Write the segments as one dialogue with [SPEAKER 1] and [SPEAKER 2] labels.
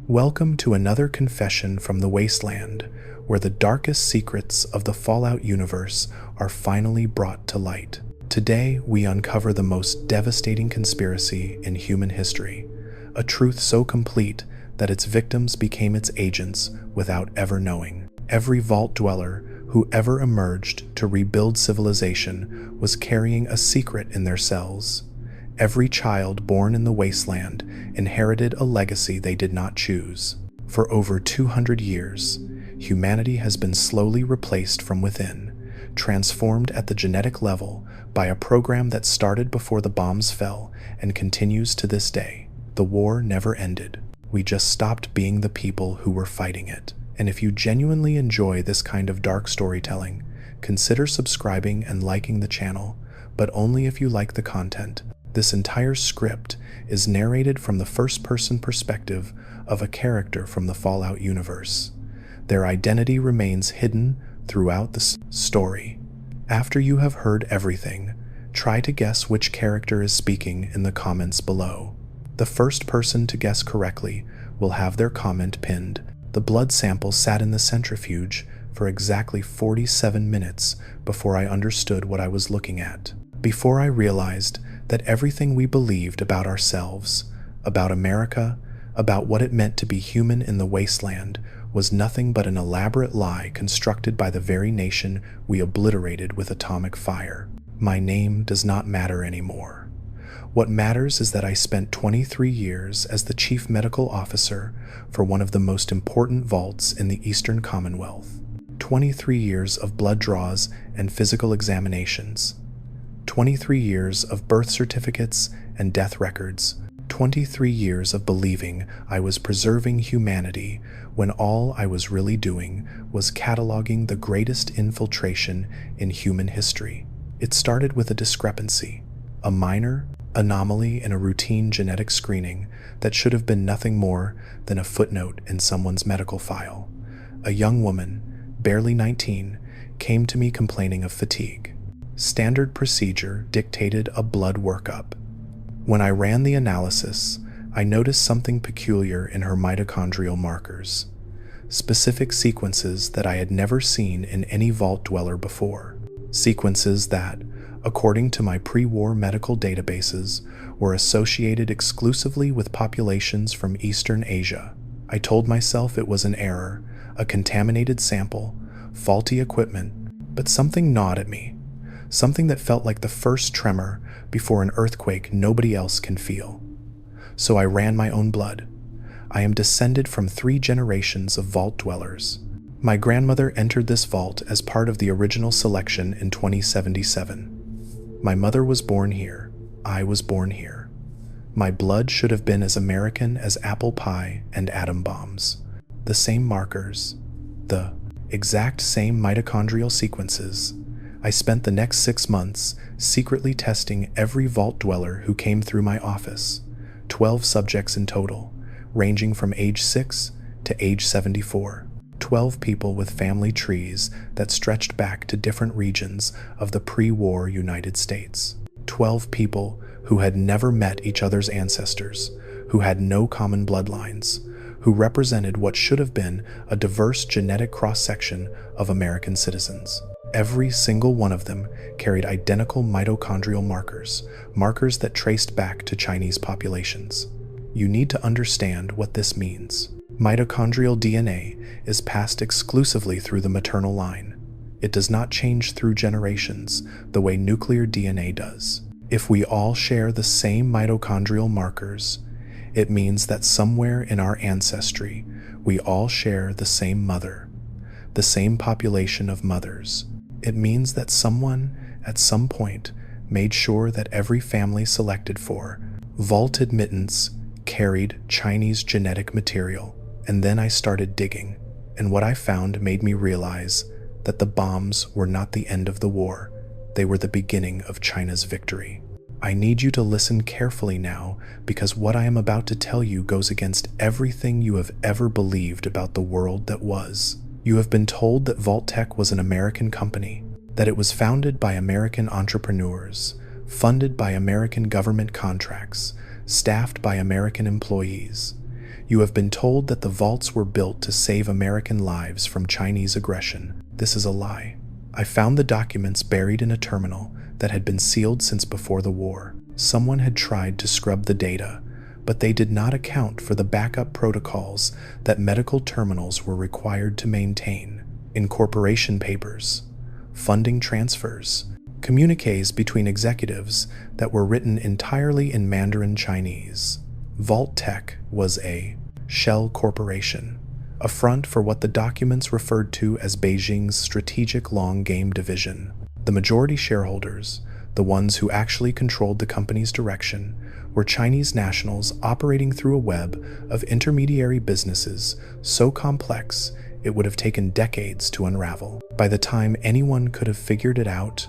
[SPEAKER 1] Welcome to another confession from the Wasteland, where the darkest secrets of the Fallout universe are finally brought to light. Today, we uncover the most devastating conspiracy in human history, a truth so complete that its victims became its agents without ever knowing. Every vault dweller who ever emerged to rebuild civilization was carrying a secret in their cells. Every child born in the Wasteland inherited a legacy they did not choose. For over 200 years, humanity has been slowly replaced from within, transformed at the genetic level by a program that started before the bombs fell and continues to this day. The war never ended. We just stopped being the people who were fighting it. And if you genuinely enjoy this kind of dark storytelling, consider subscribing and liking the channel, but only if you like the content. This entire script is narrated from the first-person perspective of a character from the Fallout universe. Their identity remains hidden throughout the story. After you have heard everything, try to guess which character is speaking in the comments below. The first person to guess correctly will have their comment pinned. The blood sample sat in the centrifuge for exactly 47 minutes before I understood what I was looking at. Before I realized that everything we believed about ourselves, about America, about what it meant to be human in the Wasteland, was nothing but an elaborate lie constructed by the very nation we obliterated with atomic fire. My name does not matter anymore. What matters is that I spent 23 years as the chief medical officer for one of the most important vaults in the Eastern Commonwealth. 23 years of blood draws and physical examinations. 23 years of birth certificates and death records. 23 years of believing I was preserving humanity when all I was really doing was cataloging the greatest infiltration in human history. It started with a discrepancy, a minor anomaly in a routine genetic screening that should have been nothing more than a footnote in someone's medical file. A young woman, barely 19, came to me complaining of fatigue. Standard procedure dictated a blood workup. When I ran the analysis, I noticed something peculiar in her mitochondrial markers, specific sequences that I had never seen in any vault dweller before, sequences that, according to my pre-war medical databases, were associated exclusively with populations from Eastern Asia. I told myself it was an error, a contaminated sample, faulty equipment, but something gnawed at me. Something that felt like the first tremor before an earthquake nobody else can feel. So I ran my own blood. I am descended from 3 generations of vault dwellers. My grandmother entered this vault as part of the original selection in 2077. My mother was born here. I was born here. My blood should have been as American as apple pie and atom bombs. The same markers, the exact same mitochondrial sequences. I spent the next 6 months secretly testing every vault dweller who came through my office, 12 subjects in total, ranging from age 6 to age 74. 12 people with family trees that stretched back to different regions of the pre-war United States. 12 people who had never met each other's ancestors, who had no common bloodlines, who represented what should have been a diverse genetic cross-section of American citizens. Every single one of them carried identical mitochondrial markers that traced back to Chinese populations. You need to understand what this means. Mitochondrial DNA is passed exclusively through the maternal line. It does not change through generations the way nuclear DNA does. If we all share the same mitochondrial markers, it means that somewhere in our ancestry, we all share the same mother, the same population of mothers. It means that someone, at some point, made sure that every family selected for vault admittance carried Chinese genetic material. And then I started digging, and what I found made me realize that the bombs were not the end of the war. They were the beginning of China's victory. I need you to listen carefully now, because what I am about to tell you goes against everything you have ever believed about the world that was. You have been told that Vault-Tec was an American company, that it was founded by American entrepreneurs, funded by American government contracts, staffed by American employees. You have been told that the vaults were built to save American lives from Chinese aggression. This is a lie. I found the documents buried in a terminal that had been sealed since before the war. Someone had tried to scrub the data, but they did not account for the backup protocols that medical terminals were required to maintain. Incorporation papers, funding transfers, communiques between executives that were written entirely in Mandarin Chinese. Vault-Tec was a shell corporation, a front for what the documents referred to as Beijing's strategic long-game division. The majority shareholders, the ones who actually controlled the company's direction, were Chinese nationals operating through a web of intermediary businesses so complex it would have taken decades to unravel. By the time anyone could have figured it out,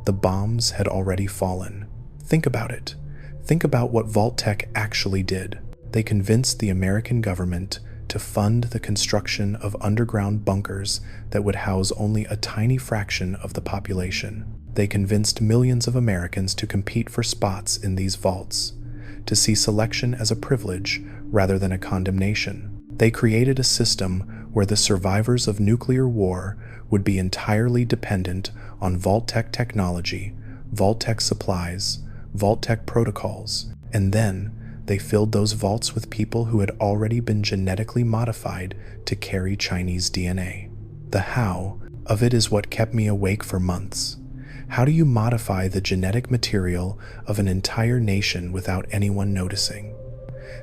[SPEAKER 1] the bombs had already fallen. Think about it. Think about what Vault-Tec actually did. They convinced the American government to fund the construction of underground bunkers that would house only a tiny fraction of the population. They convinced millions of Americans to compete for spots in these vaults, to see selection as a privilege rather than a condemnation. They created a system where the survivors of nuclear war would be entirely dependent on Vault-Tec technology, Vault-Tec supplies, Vault-Tec protocols, and then they filled those vaults with people who had already been genetically modified to carry Chinese DNA. The how of it is what kept me awake for months. How do you modify the genetic material of an entire nation without anyone noticing?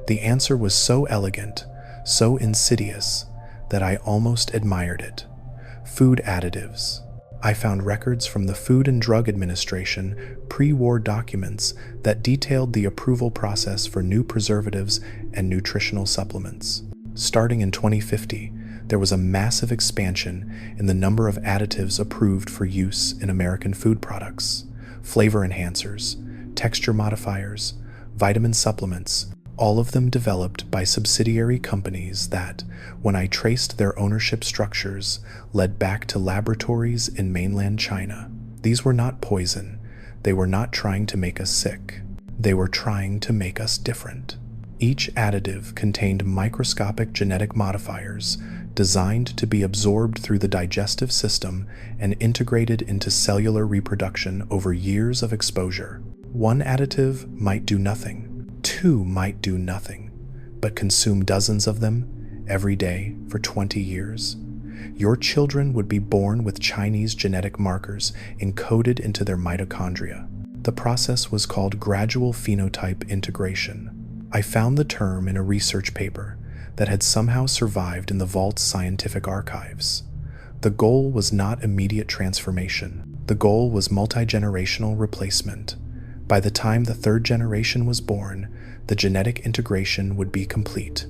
[SPEAKER 1] The answer was so elegant, so insidious, that I almost admired it. Food additives. I found records from the Food and Drug Administration pre-war documents that detailed the approval process for new preservatives and nutritional supplements. Starting in 2050, there was a massive expansion in the number of additives approved for use in American food products. Flavor enhancers, texture modifiers, vitamin supplements, all of them developed by subsidiary companies that, when I traced their ownership structures, led back to laboratories in mainland China. These were not poison. They were not trying to make us sick. They were trying to make us different. Each additive contained microscopic genetic modifiers designed to be absorbed through the digestive system and integrated into cellular reproduction over years of exposure. One additive might do nothing. Two might do nothing, but consume dozens of them every day for 20 years. Your children would be born with Chinese genetic markers encoded into their mitochondria. The process was called gradual phenotype integration. I found the term in a research paper that had somehow survived in the Vault's scientific archives. The goal was not immediate transformation. The goal was multi-generational replacement. By the time the third generation was born, the genetic integration would be complete.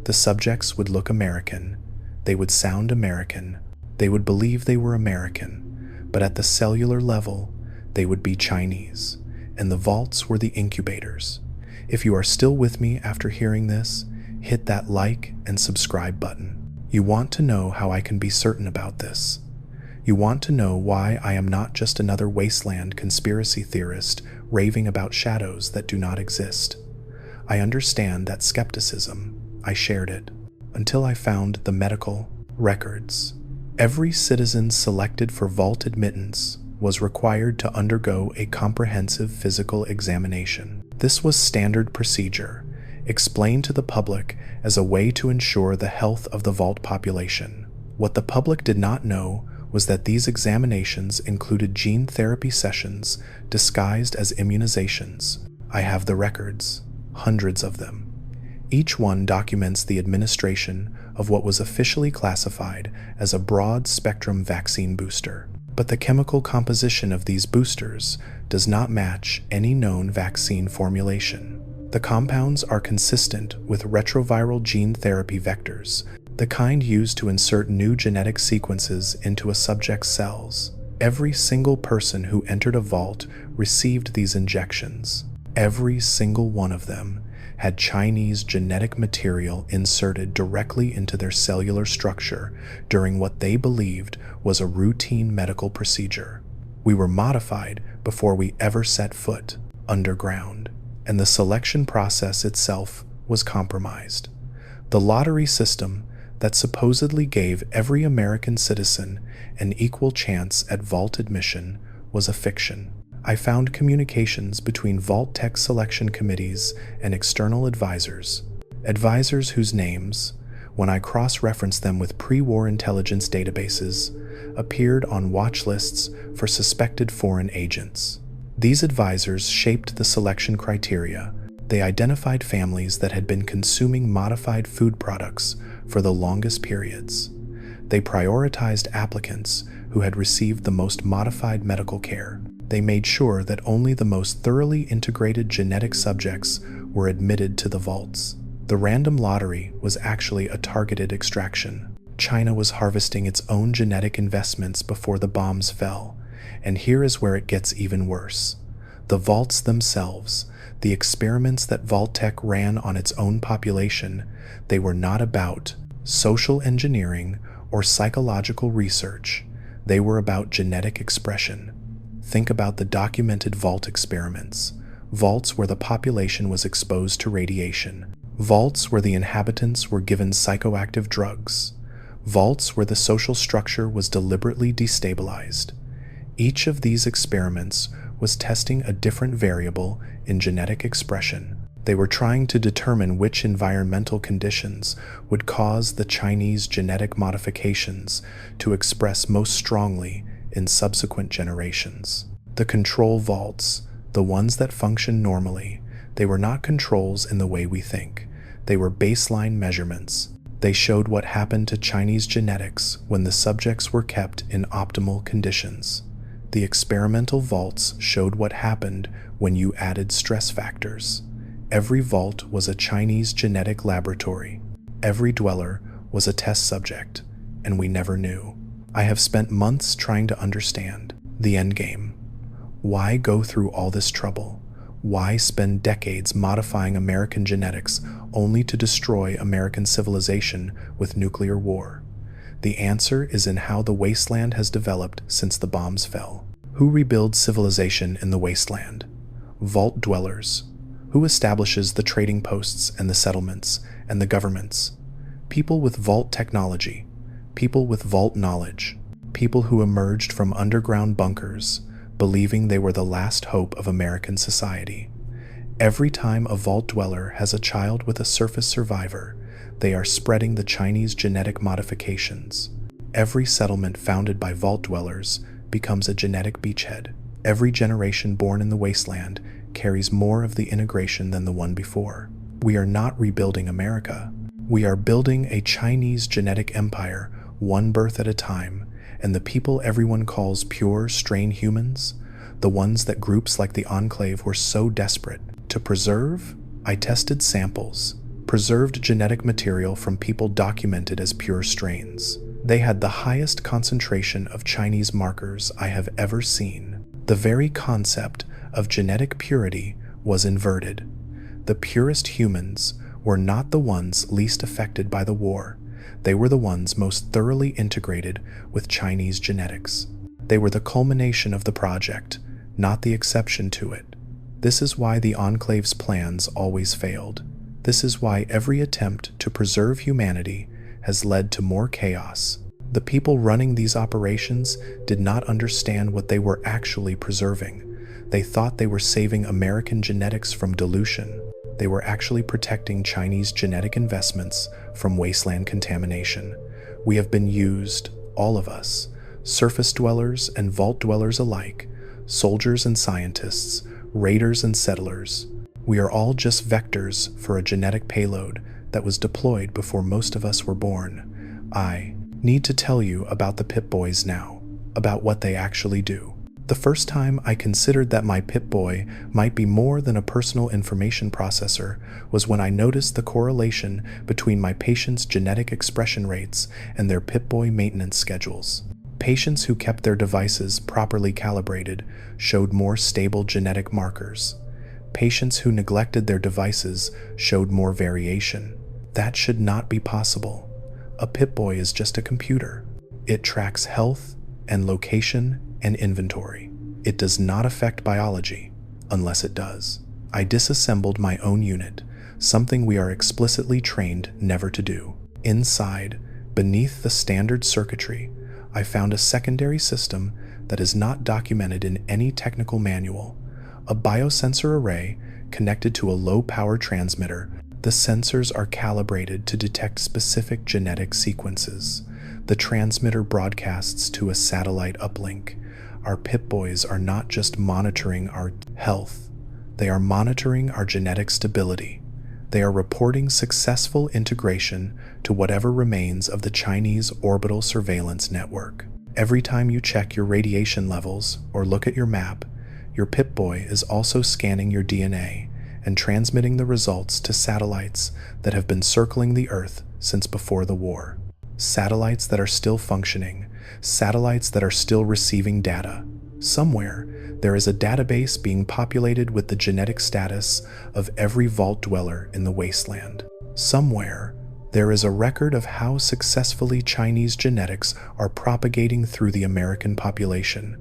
[SPEAKER 1] The subjects would look American. They would sound American. They would believe they were American. But at the cellular level, they would be Chinese. And the vaults were the incubators. If you are still with me after hearing this, hit that like and subscribe button. You want to know how I can be certain about this. You want to know why I am not just another Wasteland conspiracy theorist raving about shadows that do not exist. I understand that skepticism. I shared it until I found the medical records. Every citizen selected for vault admittance was required to undergo a comprehensive physical examination. This was standard procedure, explained to the public as a way to ensure the health of the vault population. What the public did not know was that these examinations included gene therapy sessions disguised as immunizations. I have the records, hundreds of them. Each one documents the administration of what was officially classified as a broad-spectrum vaccine booster. But the chemical composition of these boosters does not match any known vaccine formulation. The compounds are consistent with retroviral gene therapy vectors, the kind used to insert new genetic sequences into a subject's cells. Every single person who entered a vault received these injections. Every single one of them had Chinese genetic material inserted directly into their cellular structure during what they believed was a routine medical procedure. We were modified before we ever set foot underground, and the selection process itself was compromised. The lottery system that supposedly gave every American citizen an equal chance at vault admission was a fiction. I found communications between Vault-Tec selection committees and external advisors whose names, when I cross-referenced them with pre-war intelligence databases, appeared on watch lists for suspected foreign agents. These advisors shaped the selection criteria. They identified families that had been consuming modified food products for the longest periods. They prioritized applicants who had received the most modified medical care. They made sure that only the most thoroughly integrated genetic subjects were admitted to the vaults. The random lottery was actually a targeted extraction. China was harvesting its own genetic investments before the bombs fell. And here is where it gets even worse. The vaults themselves, the experiments that Vault-Tec ran on its own population, they were not about social engineering or psychological research. They were about genetic expression. Think about the documented vault experiments. Vaults where the population was exposed to radiation. Vaults where the inhabitants were given psychoactive drugs. Vaults where the social structure was deliberately destabilized. Each of these experiments was testing a different variable in genetic expression. They were trying to determine which environmental conditions would cause the Chinese genetic modifications to express most strongly in subsequent generations. The control vaults, the ones that function normally, they were not controls in the way we think. They were baseline measurements. They showed what happened to Chinese genetics when the subjects were kept in optimal conditions. The experimental vaults showed what happened when you added stress factors. Every vault was a Chinese genetic laboratory. Every dweller was a test subject, and we never knew. I have spent months trying to understand the endgame. Why go through all this trouble? Why spend decades modifying American genetics only to destroy American civilization with nuclear war? The answer is in how the Wasteland has developed since the bombs fell. Who rebuilds civilization in the Wasteland? Vault dwellers. Who establishes the trading posts and the settlements and the governments? People with vault technology. People with vault knowledge. People who emerged from underground bunkers, believing they were the last hope of American society. Every time a vault dweller has a child with a surface survivor, they are spreading the Chinese genetic modifications. Every settlement founded by vault dwellers becomes a genetic beachhead. Every generation born in the Wasteland carries more of the integration than the one before. We are not rebuilding America. We are building a Chinese genetic empire, one birth at a time, and the people everyone calls pure strain humans, the ones that groups like the Enclave were so desperate to preserve. I tested samples, preserved genetic material from people documented as pure strains. They had the highest concentration of Chinese markers I have ever seen. The very concept of genetic purity was inverted. The purest humans were not the ones least affected by the war. They were the ones most thoroughly integrated with Chinese genetics. They were the culmination of the project, not the exception to it. This is why the Enclave's plans always failed. This is why every attempt to preserve humanity has led to more chaos. The people running these operations did not understand what they were actually preserving. They thought they were saving American genetics from dilution. They were actually protecting Chinese genetic investments from wasteland contamination. We have been used, all of us, surface dwellers and vault dwellers alike, soldiers and scientists, raiders and settlers. We are all just vectors for a genetic payload that was deployed before most of us were born. I need to tell you about the Pip-Boys now, about what they actually do. The first time I considered that my Pip-Boy might be more than a personal information processor was when I noticed the correlation between my patients' genetic expression rates and their Pip-Boy maintenance schedules. Patients who kept their devices properly calibrated showed more stable genetic markers. Patients who neglected their devices showed more variation. That should not be possible. A Pip-Boy is just a computer. It tracks health and location and inventory. It does not affect biology, unless it does. I disassembled my own unit, something we are explicitly trained never to do. Inside, beneath the standard circuitry, I found a secondary system that is not documented in any technical manual, a biosensor array connected to a low-power transmitter. The sensors are calibrated to detect specific genetic sequences. The transmitter broadcasts to a satellite uplink. Our Pip-Boys are not just monitoring our health, they are monitoring our genetic stability. They are reporting successful integration to whatever remains of the Chinese orbital surveillance network. Every time you check your radiation levels or look at your map, your Pip-Boy is also scanning your DNA and transmitting the results to satellites that have been circling the Earth since before the war. Satellites that are still functioning, satellites that are still receiving data. Somewhere, there is a database being populated with the genetic status of every vault dweller in the Wasteland. Somewhere, there is a record of how successfully Chinese genetics are propagating through the American population,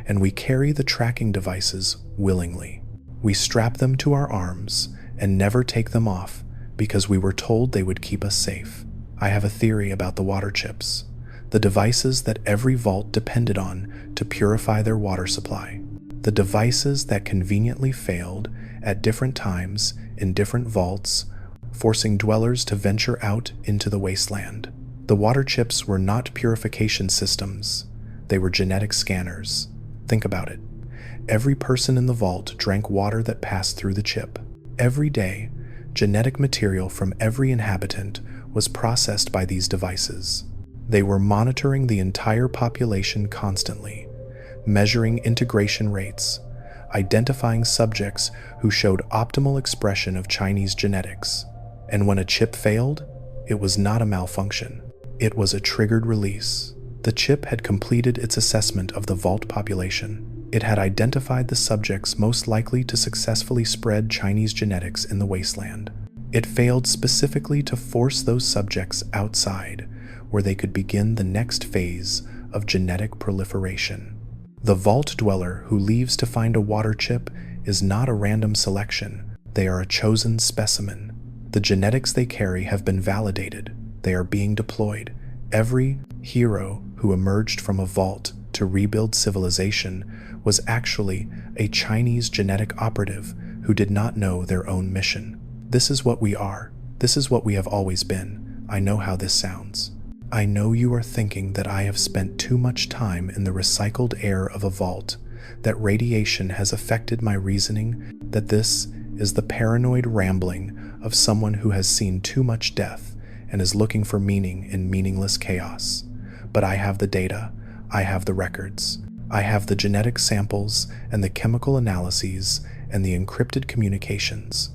[SPEAKER 1] and we carry the tracking devices willingly. We strap them to our arms and never take them off because we were told they would keep us safe. I have a theory about the water chips, the devices that every vault depended on to purify their water supply, the devices that conveniently failed at different times in different vaults, forcing dwellers to venture out into the wasteland. The water chips were not purification systems, they were genetic scanners. Think about it. Every person in the vault drank water that passed through the chip. Every day, genetic material from every inhabitant was processed by these devices. They were monitoring the entire population constantly, measuring integration rates, identifying subjects who showed optimal expression of Chinese genetics. And when a chip failed, it was not a malfunction. It was a triggered release. The chip had completed its assessment of the vault population. It had identified the subjects most likely to successfully spread Chinese genetics in the wasteland. It failed specifically to force those subjects outside, where they could begin the next phase of genetic proliferation. The vault dweller who leaves to find a water chip is not a random selection. They are a chosen specimen. The genetics they carry have been validated. They are being deployed. Every hero who emerged from a vault to rebuild civilization was actually a Chinese genetic operative who did not know their own mission. This is what we are. This is what we have always been. I know how this sounds. I know you are thinking that I have spent too much time in the recycled air of a vault, that radiation has affected my reasoning, that this is the paranoid rambling of someone who has seen too much death and is looking for meaning in meaningless chaos. But I have the data. I have the records. I have the genetic samples and the chemical analyses and the encrypted communications.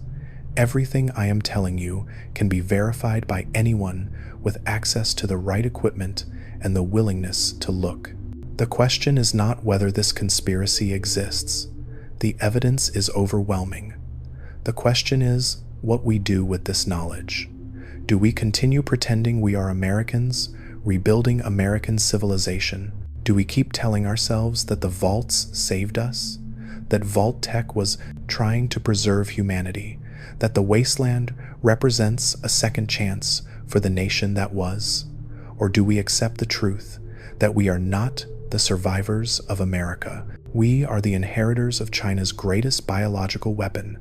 [SPEAKER 1] Everything I am telling you can be verified by anyone with access to the right equipment and the willingness to look. The question is not whether this conspiracy exists. The evidence is overwhelming. The question is what we do with this knowledge. Do we continue pretending we are Americans, rebuilding American civilization? Do we keep telling ourselves that the vaults saved us? That Vault-Tec was trying to preserve humanity? That the wasteland represents a second chance for the nation that was? Or do we accept the truth that we are not the survivors of America? We are the inheritors of China's greatest biological weapon.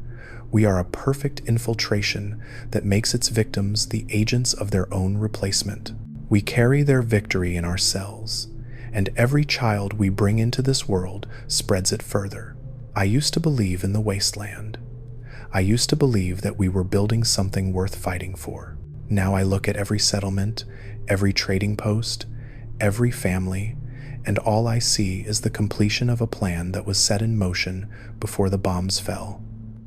[SPEAKER 1] We are a perfect infiltration that makes its victims the agents of their own replacement. We carry their victory in our cells, and every child we bring into this world spreads it further. I used to believe in the wasteland. I used to believe that we were building something worth fighting for. Now I look at every settlement, every trading post, every family, and all I see is the completion of a plan that was set in motion before the bombs fell.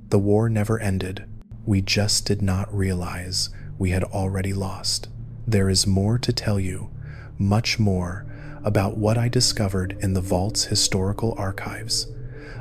[SPEAKER 1] The war never ended. We just did not realize we had already lost. There is more to tell you, much more, about what I discovered in the Vault's historical archives,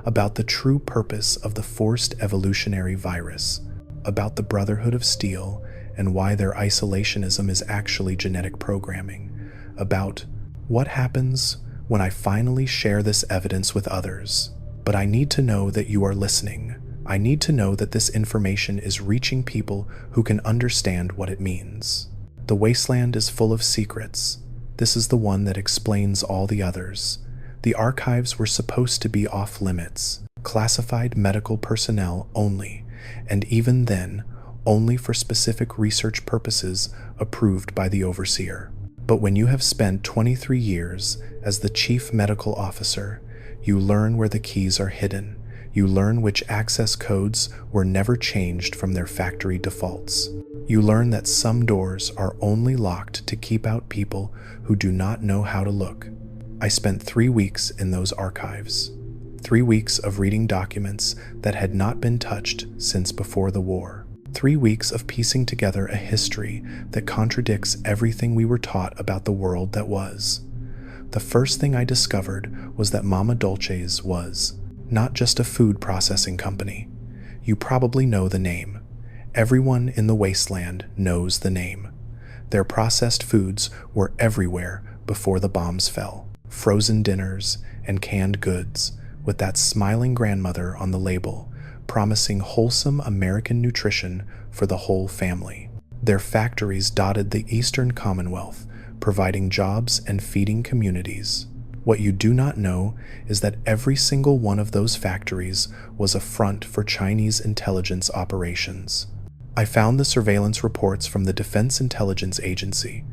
[SPEAKER 1] about the true purpose of the Forced Evolutionary Virus, about the Brotherhood of Steel and why their isolationism is actually genetic programming, about what happens when I finally share this evidence with others. But I need to know that you are listening, I need to know that this information is reaching people who can understand what it means. The Wasteland is full of secrets. This is the one that explains all the others. The archives were supposed to be off limits, classified medical personnel only, and even then, only for specific research purposes approved by the overseer. But when you have spent 23 years as the chief medical officer, you learn where the keys are hidden. You learn which access codes were never changed from their factory defaults. You learn that some doors are only locked to keep out people who do not know how to look. I spent 3 weeks in those archives. 3 weeks of reading documents that had not been touched since before the war. 3 weeks of piecing together a history that contradicts everything we were taught about the world that was. The first thing I discovered was that Mama Dolce's was not just a food processing company. You probably know the name. Everyone in the Wasteland knows the name. Their processed foods were everywhere before the bombs fell. Frozen dinners and canned goods, with that smiling grandmother on the label, promising wholesome American nutrition for the whole family. Their factories dotted the Eastern Commonwealth, providing jobs and feeding communities. What you do not know is that every single one of those factories was a front for Chinese intelligence operations. I found the surveillance reports from the Defense Intelligence Agency.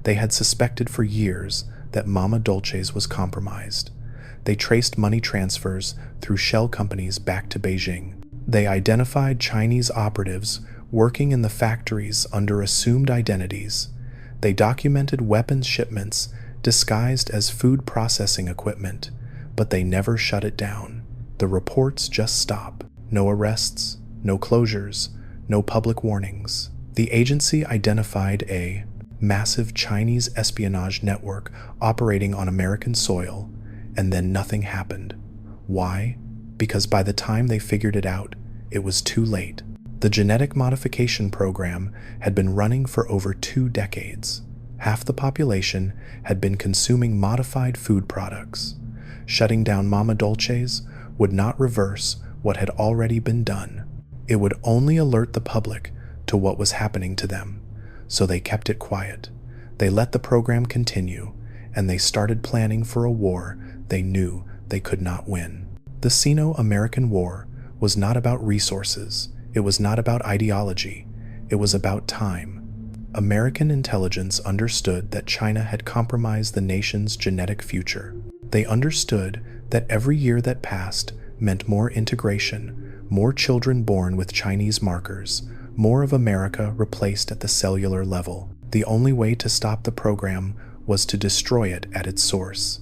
[SPEAKER 1] They had suspected for years that Mama Dolce's was compromised. They traced money transfers through shell companies back to Beijing. They identified Chinese operatives working in the factories under assumed identities. They documented weapons shipments disguised as food processing equipment, but they never shut it down. The reports just stop. No arrests, no closures, no public warnings. The agency identified a massive Chinese espionage network operating on American soil, and then nothing happened. Why? Because by the time they figured it out, it was too late. The genetic modification program had been running for over 2 decades. Half the population had been consuming modified food products. Shutting down Mama Dolce's would not reverse what had already been done. It would only alert the public to what was happening to them, so they kept it quiet. They let the program continue, and they started planning for a war they knew they could not win. The Sino-American War was not about resources. It was not about ideology. It was about time. American intelligence understood that China had compromised the nation's genetic future. They understood that every year that passed meant more integration, more children born with Chinese markers, more of America replaced at the cellular level. The only way to stop the program was to destroy it at its source.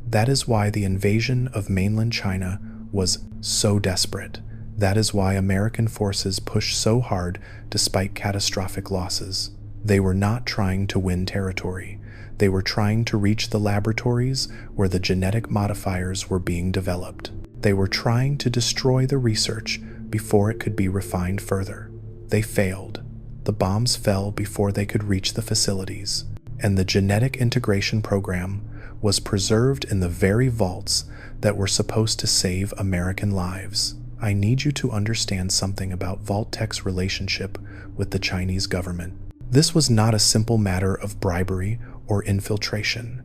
[SPEAKER 1] That is why the invasion of mainland China was so desperate. That is why American forces pushed so hard despite catastrophic losses. They were not trying to win territory. They were trying to reach the laboratories where the genetic modifiers were being developed. They were trying to destroy the research before it could be refined further. They failed. The bombs fell before they could reach the facilities, and the genetic integration program was preserved in the very vaults that were supposed to save American lives. I need you to understand something about Vault-Tec's relationship with the Chinese government. This was not a simple matter of bribery or infiltration.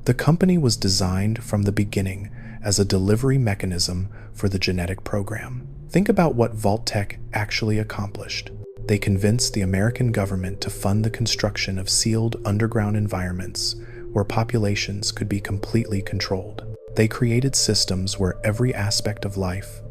[SPEAKER 1] The company was designed from the beginning as a delivery mechanism for the genetic program. Think about what Vault-Tec actually accomplished. They convinced the American government to fund the construction of sealed underground environments where populations could be completely controlled. They created systems where every aspect of life,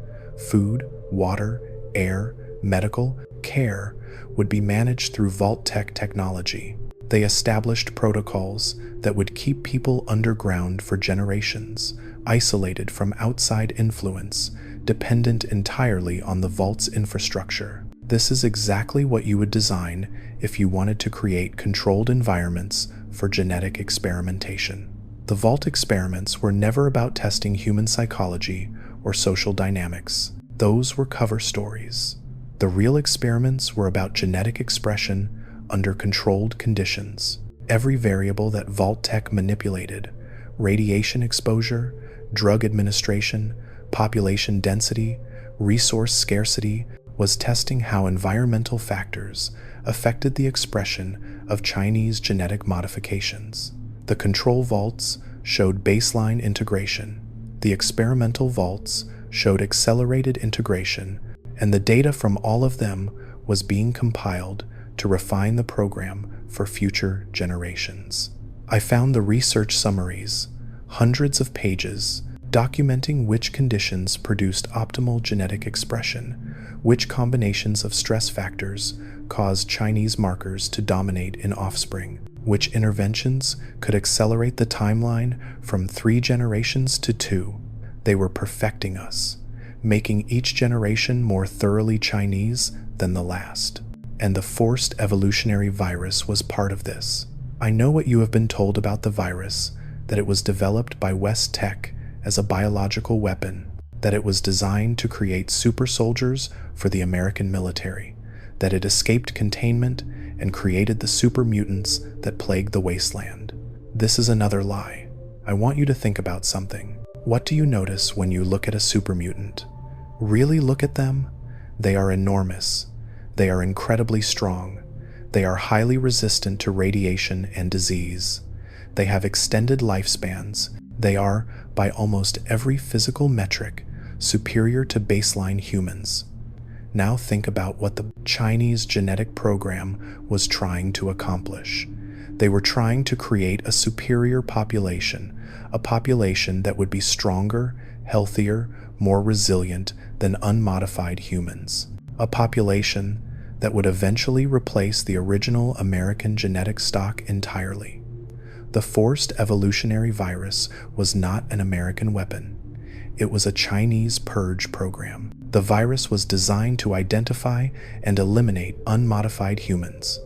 [SPEAKER 1] food, water, air, medical care, would be managed through Vault-Tec technology. They established protocols that would keep people underground for generations, isolated from outside influence, dependent entirely on the vault's infrastructure. This is exactly what you would design if you wanted to create controlled environments for genetic experimentation. The Vault experiments were never about testing human psychology or social dynamics. Those were cover stories. The real experiments were about genetic expression under controlled conditions. Every variable that Vault-Tec manipulated, radiation exposure, drug administration, population density, Resource scarcity was testing how environmental factors affected the expression of Chinese genetic modifications. The control vaults showed baseline integration, the experimental vaults showed accelerated integration, and the data from all of them was being compiled to refine the program for future generations. I found the research summaries, hundreds of pages, documenting which conditions produced optimal genetic expression, which combinations of stress factors caused Chinese markers to dominate in offspring, which interventions could accelerate the timeline from 3 generations to 2. They were perfecting us, making each generation more thoroughly Chinese than the last. And the Forced Evolutionary Virus was part of this. I know what you have been told about the virus, that it was developed by Vault-Tec as a biological weapon, that it was designed to create super soldiers for the American military, that it escaped containment and created the super mutants that plagued the Wasteland. This is another lie. I want you to think about something. What do you notice when you look at a super mutant? Really look at them? They are enormous. They are incredibly strong. They are highly resistant to radiation and disease. They have extended lifespans. They are, by almost every physical metric, superior to baseline humans. Now think about what the Chinese genetic program was trying to accomplish. They were trying to create a superior population, a population that would be stronger, healthier, more resilient than unmodified humans. A population that would eventually replace the original American genetic stock entirely. The Forced Evolutionary Virus was not an American weapon. It was a Chinese purge program. The virus was designed to identify and eliminate unmodified humans.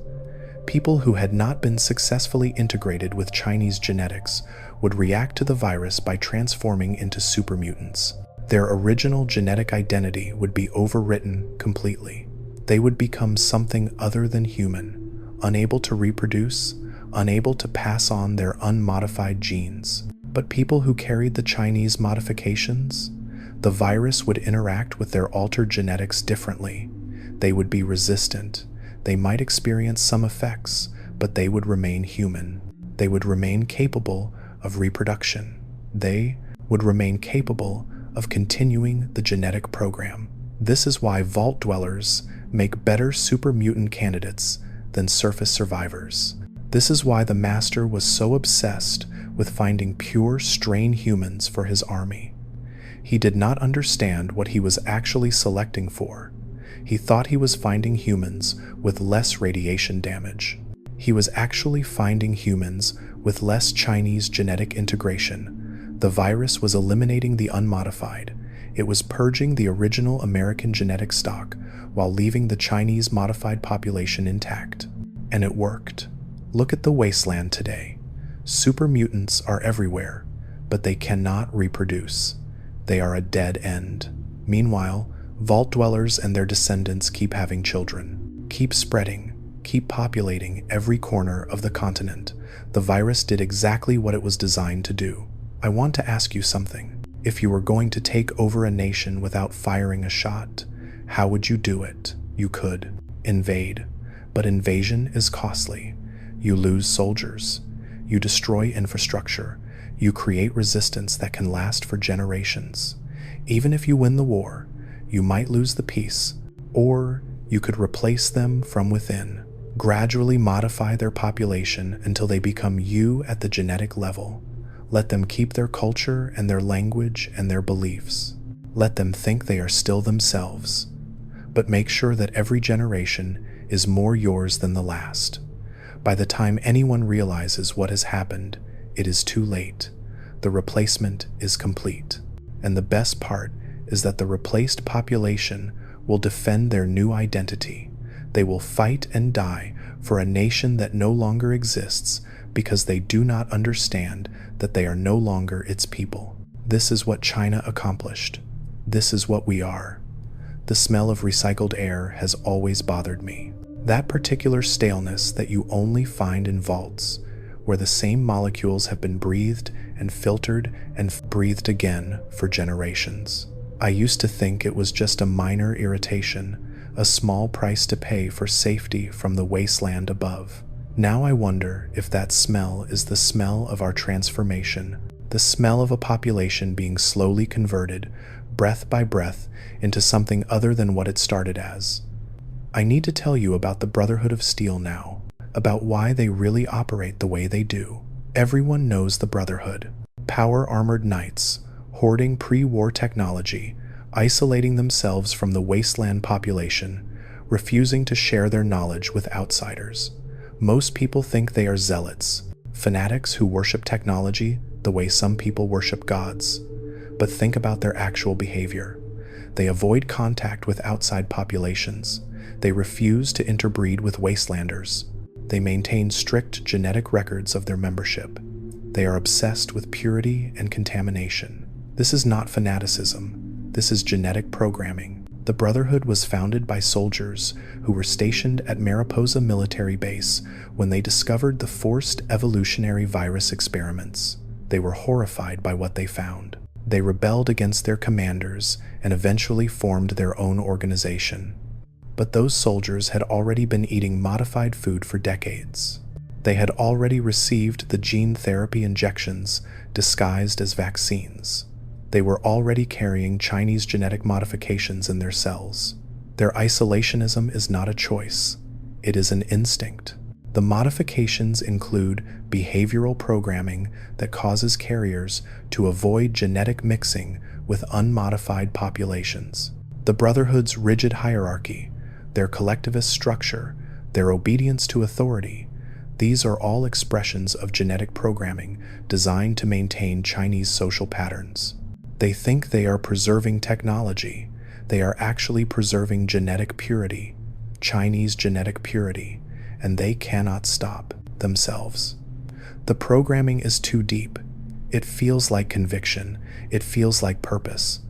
[SPEAKER 1] People who had not been successfully integrated with Chinese genetics would react to the virus by transforming into super mutants. Their original genetic identity would be overwritten completely. They would become something other than human, unable to reproduce, unable to pass on their unmodified genes. But people who carried the Chinese modifications, the virus would interact with their altered genetics differently. They would be resistant. They might experience some effects, but they would remain human. They would remain capable of reproduction. They would remain capable of continuing the genetic program. This is why vault dwellers make better super mutant candidates than surface survivors. This is why the Master was so obsessed with finding pure strain humans for his army. He did not understand what he was actually selecting for. He thought he was finding humans with less radiation damage. He was actually finding humans with less Chinese genetic integration. The virus was eliminating the unmodified. It was purging the original American genetic stock while leaving the Chinese modified population intact. And it worked. Look at the Wasteland today. Super mutants are everywhere, but they cannot reproduce. They are a dead end. Meanwhile, vault dwellers and their descendants keep having children, keep spreading, keep populating every corner of the continent. The virus did exactly what it was designed to do. I want to ask you something. If you were going to take over a nation without firing a shot, how would you do it? You could invade, but invasion is costly. You lose soldiers. You destroy infrastructure. You create resistance that can last for generations. Even if you win the war, you might lose the peace, or you could replace them from within. Gradually modify their population until they become you at the genetic level. Let them keep their culture and their language and their beliefs. Let them think they are still themselves. But make sure that every generation is more yours than the last. By the time anyone realizes what has happened, it is too late. The replacement is complete. And the best part is that the replaced population will defend their new identity. They will fight and die for a nation that no longer exists because they do not understand that they are no longer its people. This is what China accomplished. This is what we are. The smell of recycled air has always bothered me. That particular staleness that you only find in vaults, where the same molecules have been breathed and filtered and breathed again for generations. I used to think it was just a minor irritation, a small price to pay for safety from the wasteland above. Now I wonder if that smell is the smell of our transformation, the smell of a population being slowly converted, breath by breath, into something other than what it started as. I need to tell you about the Brotherhood of Steel now, about why they really operate the way they do. Everyone knows the Brotherhood. Power-armored knights, hoarding pre-war technology, isolating themselves from the wasteland population, refusing to share their knowledge with outsiders. Most people think they are zealots, fanatics who worship technology the way some people worship gods. But think about their actual behavior. They avoid contact with outside populations. They refuse to interbreed with wastelanders. They maintain strict genetic records of their membership. They are obsessed with purity and contamination. This is not fanaticism. This is genetic programming. The Brotherhood was founded by soldiers who were stationed at Mariposa Military Base when they discovered the Forced Evolutionary Virus experiments. They were horrified by what they found. They rebelled against their commanders and eventually formed their own organization. But those soldiers had already been eating modified food for decades. They had already received the gene therapy injections disguised as vaccines. They were already carrying Chinese genetic modifications in their cells. Their isolationism is not a choice. It is an instinct. The modifications include behavioral programming that causes carriers to avoid genetic mixing with unmodified populations. The Brotherhood's rigid hierarchy, their collectivist structure, their obedience to authority, these are all expressions of genetic programming designed to maintain Chinese social patterns. They think they are preserving technology. They are actually preserving genetic purity, Chinese genetic purity, and they cannot stop themselves. The programming is too deep. It feels like conviction. It feels like purpose.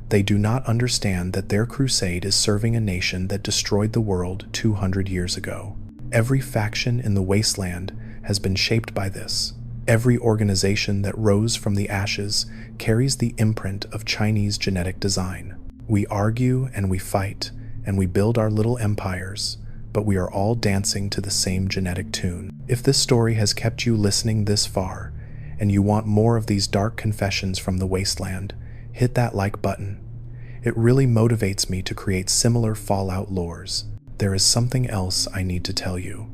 [SPEAKER 1] They do not understand that their crusade is serving a nation that destroyed the world 200 years ago. Every faction in the Wasteland has been shaped by this. Every organization that rose from the ashes carries the imprint of Chinese genetic design. We argue and we fight, and we build our little empires, but we are all dancing to the same genetic tune. If this story has kept you listening this far, and you want more of these dark confessions from the Wasteland, hit that like button. It really motivates me to create similar Fallout lores. There is something else I need to tell you.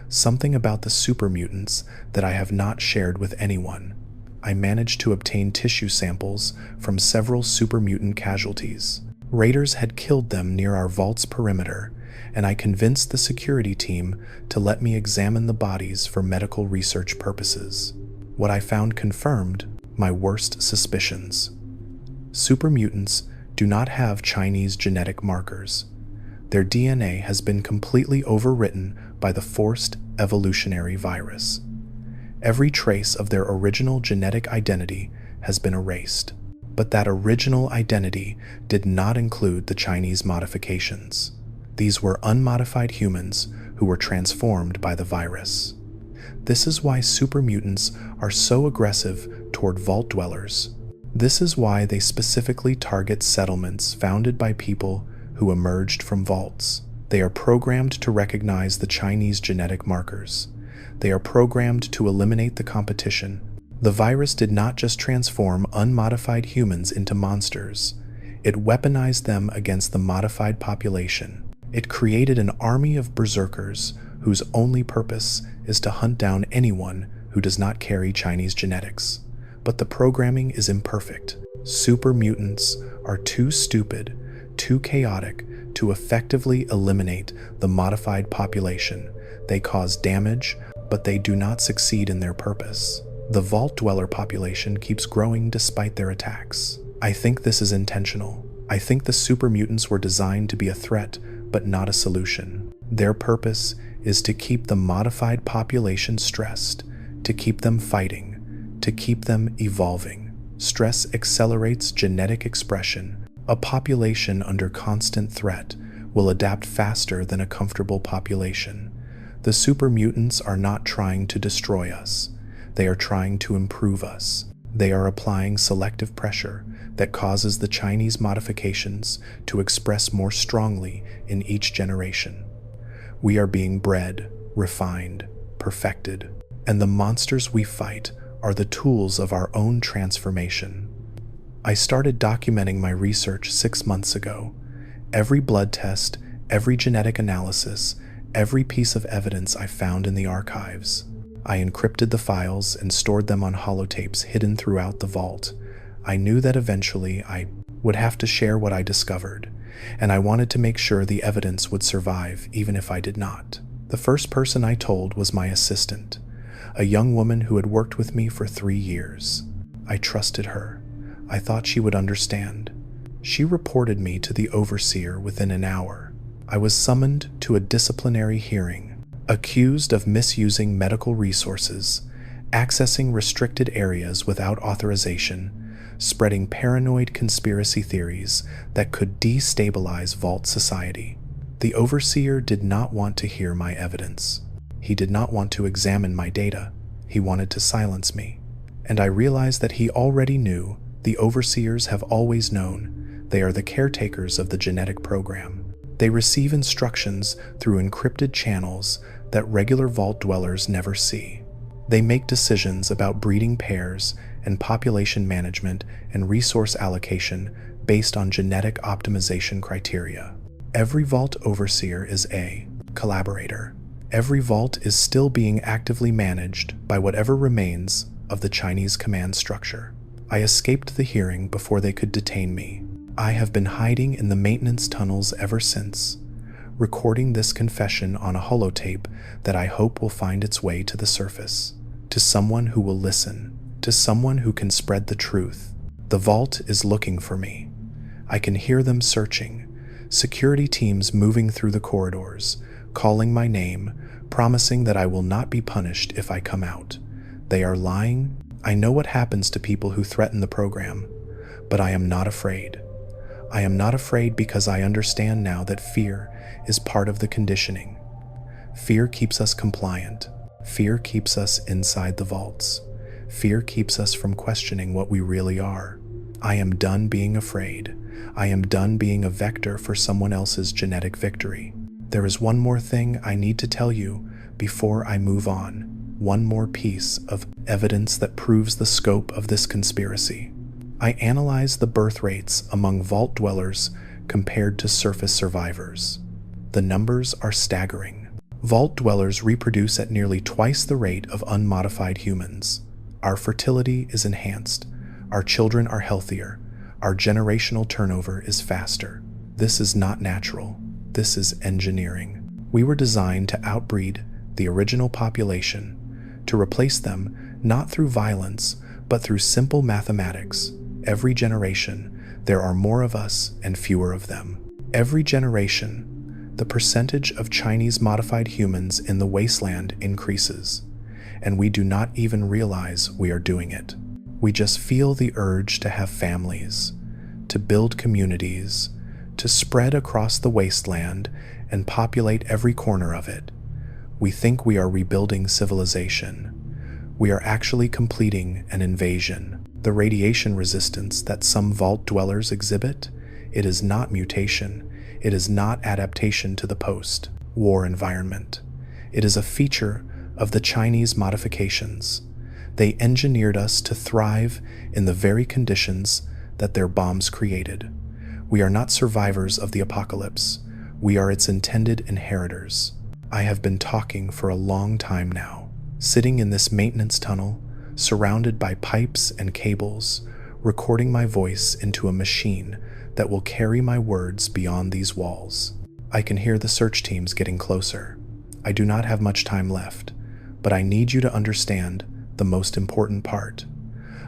[SPEAKER 1] Something about the super mutants that I have not shared with anyone. I managed to obtain tissue samples from several super mutant casualties. Raiders had killed them near our vault's perimeter, and I convinced the security team to let me examine the bodies for medical research purposes. What I found confirmed my worst suspicions. Super mutants do not have Chinese genetic markers. Their DNA has been completely overwritten by the Forced Evolutionary Virus. Every trace of their original genetic identity has been erased, but that original identity did not include the Chinese modifications. These were unmodified humans who were transformed by the virus. This is why super mutants are so aggressive toward vault dwellers. This is why they specifically target settlements founded by people who emerged from vaults. They are programmed to recognize the Chinese genetic markers. They are programmed to eliminate the competition. The virus did not just transform unmodified humans into monsters. It weaponized them against the modified population. It created an army of berserkers whose only purpose is to hunt down anyone who does not carry Chinese genetics. But the programming is imperfect. Super mutants are too stupid, too chaotic to effectively eliminate the modified population. They cause damage, but they do not succeed in their purpose. The vault dweller population keeps growing despite their attacks. I think this is intentional. I think the super mutants were designed to be a threat, but not a solution. Their purpose is to keep the modified population stressed, to keep them fighting, to keep them evolving. Stress accelerates genetic expression. A population under constant threat will adapt faster than a comfortable population. The super mutants are not trying to destroy us. They are trying to improve us. They are applying selective pressure that causes the Chinese modifications to express more strongly in each generation. We are being bred, refined, perfected, and the monsters we fight are the tools of our own transformation. I started documenting my research 6 months ago. Every blood test, every genetic analysis, every piece of evidence I found in the archives. I encrypted the files and stored them on holotapes hidden throughout the vault. I knew that eventually I would have to share what I discovered, and I wanted to make sure the evidence would survive even if I did not. The first person I told was my assistant, a young woman who had worked with me for 3 years. I trusted her. I thought she would understand. She reported me to the overseer within an hour. I was summoned to a disciplinary hearing, accused of misusing medical resources, accessing restricted areas without authorization, spreading paranoid conspiracy theories that could destabilize Vault society. The overseer did not want to hear my evidence. He did not want to examine my data. He wanted to silence me. And I realized that he already knew. The overseers have always known. They are the caretakers of the genetic program. They receive instructions through encrypted channels that regular Vault dwellers never see. They make decisions about breeding pairs and population management and resource allocation based on genetic optimization criteria. Every Vault overseer is a collaborator. Every Vault is still being actively managed by whatever remains of the Chinese command structure. I escaped the hearing before they could detain me. I have been hiding in the maintenance tunnels ever since, recording this confession on a holotape that I hope will find its way to the surface, to someone who will listen, to someone who can spread the truth. The Vault is looking for me. I can hear them searching, security teams moving through the corridors, calling my name, promising that I will not be punished if I come out. They are lying. I know what happens to people who threaten the program, but I am not afraid. I am not afraid because I understand now that fear is part of the conditioning. Fear keeps us compliant. Fear keeps us inside the vaults. Fear keeps us from questioning what we really are. I am done being afraid. I am done being a vector for someone else's genetic victory. There is one more thing I need to tell you before I move on. One more piece of evidence that proves the scope of this conspiracy. I analyzed the birth rates among Vault dwellers compared to surface survivors. The numbers are staggering. Vault dwellers reproduce at nearly twice the rate of unmodified humans. Our fertility is enhanced. Our children are healthier. Our generational turnover is faster. This is not natural. This is engineering. We were designed to outbreed the original population, to replace them not through violence, but through simple mathematics. Every generation, there are more of us and fewer of them. Every generation, the percentage of Chinese modified humans in the Wasteland increases, and we do not even realize we are doing it. We just feel the urge to have families, to build communities, to spread across the Wasteland and populate every corner of it. We think we are rebuilding civilization. We are actually completing an invasion. The radiation resistance that some Vault dwellers exhibit, it is not mutation. It is not adaptation to the post-war environment. It is a feature of the Chinese modifications. They engineered us to thrive in the very conditions that their bombs created. We are not survivors of the apocalypse. We are its intended inheritors. I have been talking for a long time now, sitting in this maintenance tunnel, surrounded by pipes and cables, recording my voice into a machine that will carry my words beyond these walls. I can hear the search teams getting closer. I do not have much time left, but I need you to understand the most important part.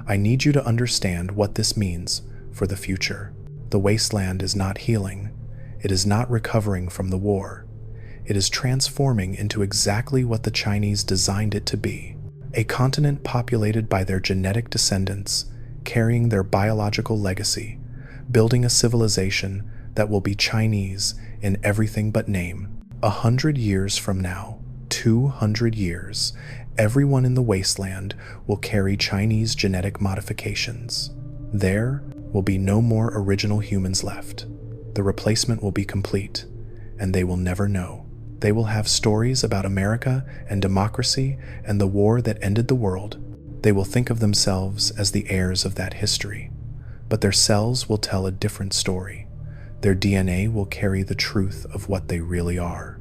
[SPEAKER 1] I need you to understand what this means for the future. The Wasteland is not healing. It is not recovering from the war. It is transforming into exactly what the Chinese designed it to be. A continent populated by their genetic descendants, carrying their biological legacy, building a civilization that will be Chinese in everything but name. 100 years from now, 200 years, everyone in the Wasteland will carry Chinese genetic modifications. There will be no more original humans left. The replacement will be complete, and they will never know. They will have stories about America and democracy and the war that ended the world. They will think of themselves as the heirs of that history, but their cells will tell a different story. Their DNA will carry the truth of what they really are.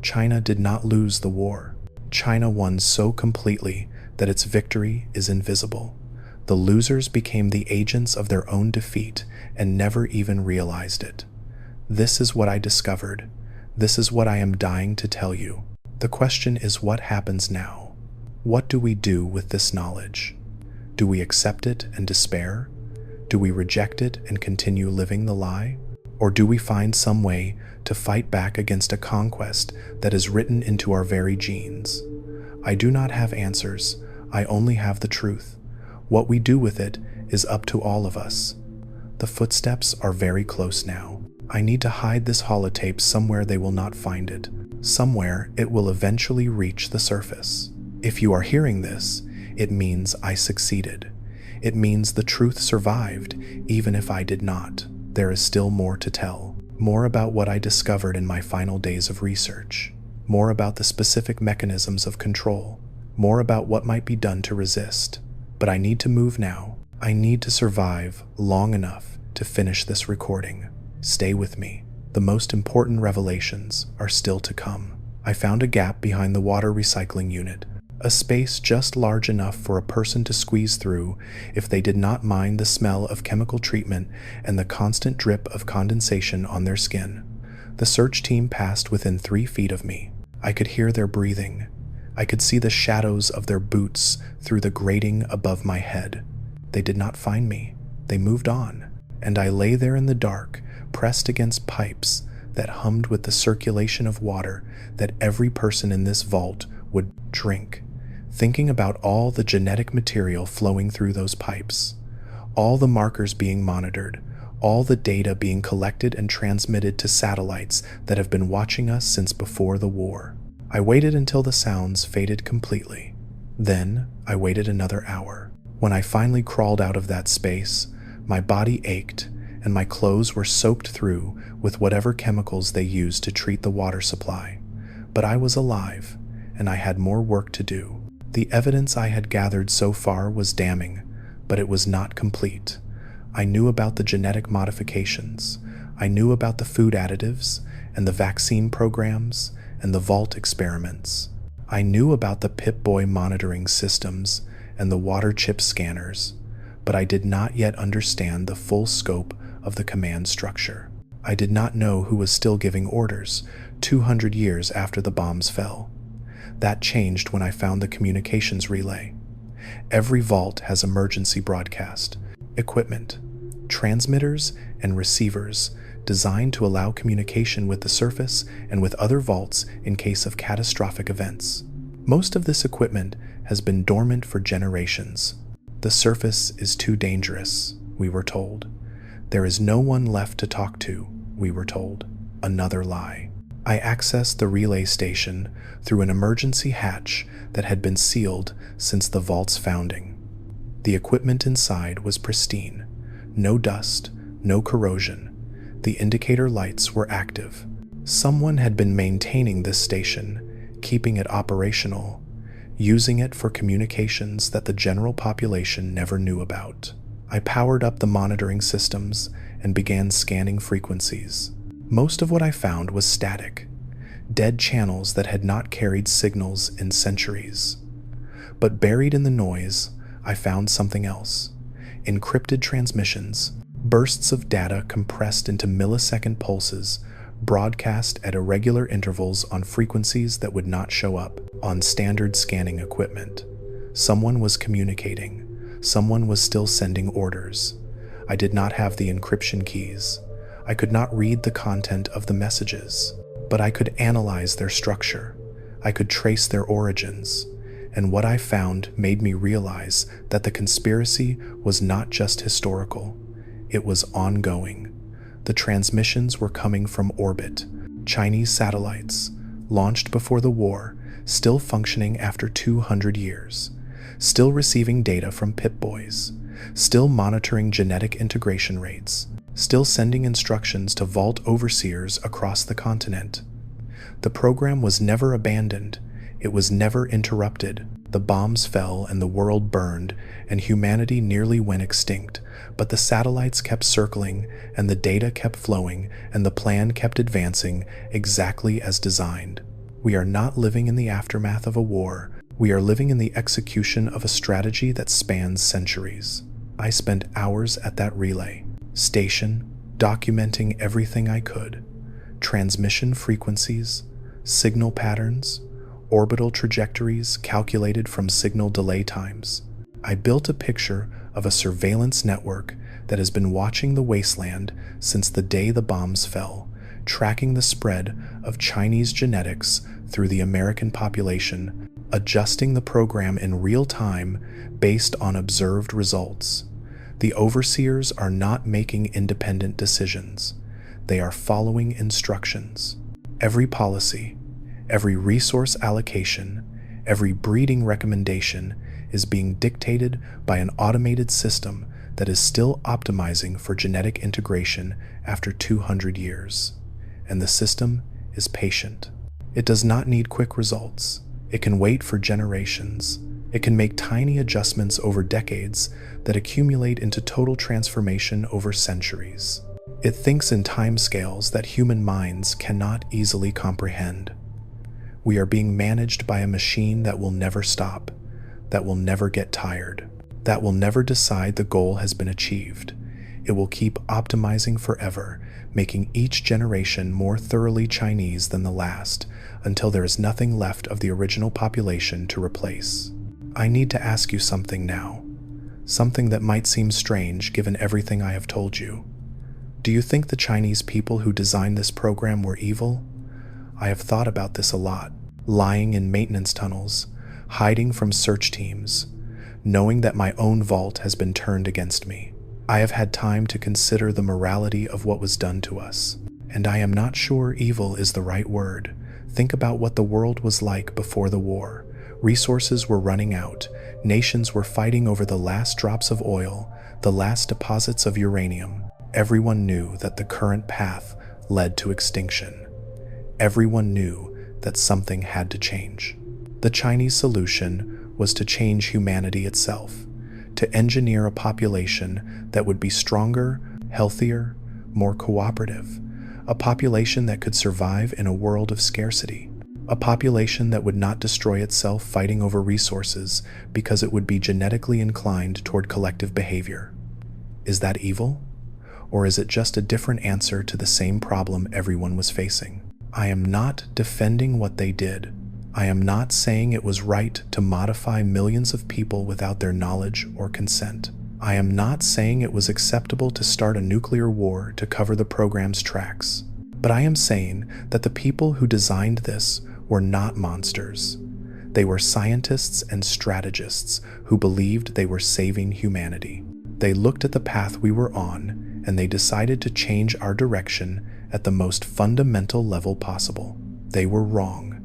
[SPEAKER 1] China did not lose the war. China won so completely that its victory is invisible. The losers became the agents of their own defeat and never even realized it. This is what I discovered. This is what I am dying to tell you. The question is, what happens now? What do we do with this knowledge? Do we accept it and despair? Do we reject it and continue living the lie? Or do we find some way to fight back against a conquest that is written into our very genes? I do not have answers. I only have the truth. What we do with it is up to all of us. The footsteps are very close now. I need to hide this holotape somewhere they will not find it. Somewhere it will eventually reach the surface. If you are hearing this, it means I succeeded. It means the truth survived, even if I did not. There is still more to tell. More about what I discovered in my final days of research. More about the specific mechanisms of control. More about what might be done to resist. But I need to move now. I need to survive long enough to finish this recording. Stay with me. The most important revelations are still to come. I found a gap behind the water recycling unit. A space just large enough for a person to squeeze through if they did not mind the smell of chemical treatment and the constant drip of condensation on their skin. The search team passed within 3 feet of me. I could hear their breathing. I could see the shadows of their boots through the grating above my head. They did not find me. They moved on, and I lay there in the dark, pressed against pipes that hummed with the circulation of water that every person in this vault would drink, thinking about all the genetic material flowing through those pipes, all the markers being monitored, all the data being collected and transmitted to satellites that have been watching us since before the war. I waited until the sounds faded completely. Then I waited another hour. When I finally crawled out of that space, my body ached and my clothes were soaked through with whatever chemicals they used to treat the water supply. But I was alive, and I had more work to do. The evidence I had gathered so far was damning, but it was not complete. I knew about the genetic modifications. I knew about the food additives and the vaccine programs and the Vault experiments. I knew about the Pip-Boy monitoring systems and the water chip scanners, but I did not yet understand the full scope of the command structure. I did not know who was still giving orders 200 years after the bombs fell. That changed when I found the communications relay. Every vault has emergency broadcast, equipment, transmitters, and receivers designed to allow communication with the surface and with other vaults in case of catastrophic events. Most of this equipment has been dormant for generations. The surface is too dangerous, we were told. There is no one left to talk to, we were told. Another lie. I accessed the relay station through an emergency hatch that had been sealed since the vault's founding. The equipment inside was pristine. No dust, no corrosion. The indicator lights were active. Someone had been maintaining this station, keeping it operational, using it for communications that the general population never knew about. I powered up the monitoring systems and began scanning frequencies. Most of what I found was static, dead channels that had not carried signals in centuries. But buried in the noise, I found something else. Encrypted transmissions, bursts of data compressed into millisecond pulses, broadcast at irregular intervals on frequencies that would not show up on standard scanning equipment. Someone was communicating. Someone was still sending orders. I did not have the encryption keys. I could not read the content of the messages, but I could analyze their structure. I could trace their origins, and what I found made me realize that the conspiracy was not just historical. It was ongoing. The transmissions were coming from orbit. Chinese satellites, launched before the war, still functioning after 200 years, still receiving data from Pip-Boys, still monitoring genetic integration rates, still sending instructions to Vault overseers across the continent. The program was never abandoned. It was never interrupted. The bombs fell and the world burned, and humanity nearly went extinct. But the satellites kept circling, and the data kept flowing, and the plan kept advancing exactly as designed. We are not living in the aftermath of a war. We are living in the execution of a strategy that spans centuries. I spent hours at that relay station, documenting everything I could. Transmission frequencies, signal patterns, orbital trajectories calculated from signal delay times. I built a picture of a surveillance network that has been watching the Wasteland since the day the bombs fell, tracking the spread of Chinese genetics through the American population, adjusting the program in real time based on observed results. The overseers are not making independent decisions. They are following instructions. Every policy, every resource allocation, every breeding recommendation is being dictated by an automated system that is still optimizing for genetic integration after 200 years. And the system is patient. It does not need quick results. It can wait for generations. It can make tiny adjustments over decades that accumulate into total transformation over centuries. It thinks in timescales that human minds cannot easily comprehend. We are being managed by a machine that will never stop, that will never get tired, that will never decide the goal has been achieved. It will keep optimizing forever, making each generation more thoroughly Chinese than the last, until there is nothing left of the original population to replace. I need to ask you something now, something that might seem strange given everything I have told you. Do you think the Chinese people who designed this program were evil? I have thought about this a lot, lying in maintenance tunnels, hiding from search teams, knowing that my own vault has been turned against me. I have had time to consider the morality of what was done to us, and I am not sure evil is the right word. Think about what the world was like before the war. Resources were running out. Nations were fighting over the last drops of oil, the last deposits of uranium. Everyone knew that the current path led to extinction. Everyone knew that something had to change. The Chinese solution was to change humanity itself, to engineer a population that would be stronger, healthier, more cooperative, a population that could survive in a world of scarcity, a population that would not destroy itself fighting over resources because it would be genetically inclined toward collective behavior. Is that evil? Or is it just a different answer to the same problem everyone was facing? I am not defending what they did. I am not saying it was right to modify millions of people without their knowledge or consent. I am not saying it was acceptable to start a nuclear war to cover the program's tracks. But I am saying that the people who designed this were not monsters. They were scientists and strategists who believed they were saving humanity. They looked at the path we were on, and they decided to change our direction at the most fundamental level possible. They were wrong.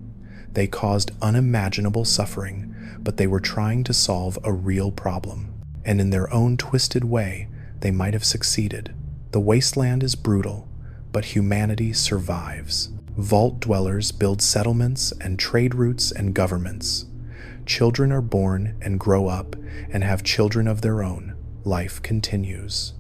[SPEAKER 1] They caused unimaginable suffering, but they were trying to solve a real problem. And in their own twisted way, they might have succeeded. The Wasteland is brutal, but humanity survives. Vault dwellers build settlements and trade routes and governments. Children are born and grow up and have children of their own. Life continues.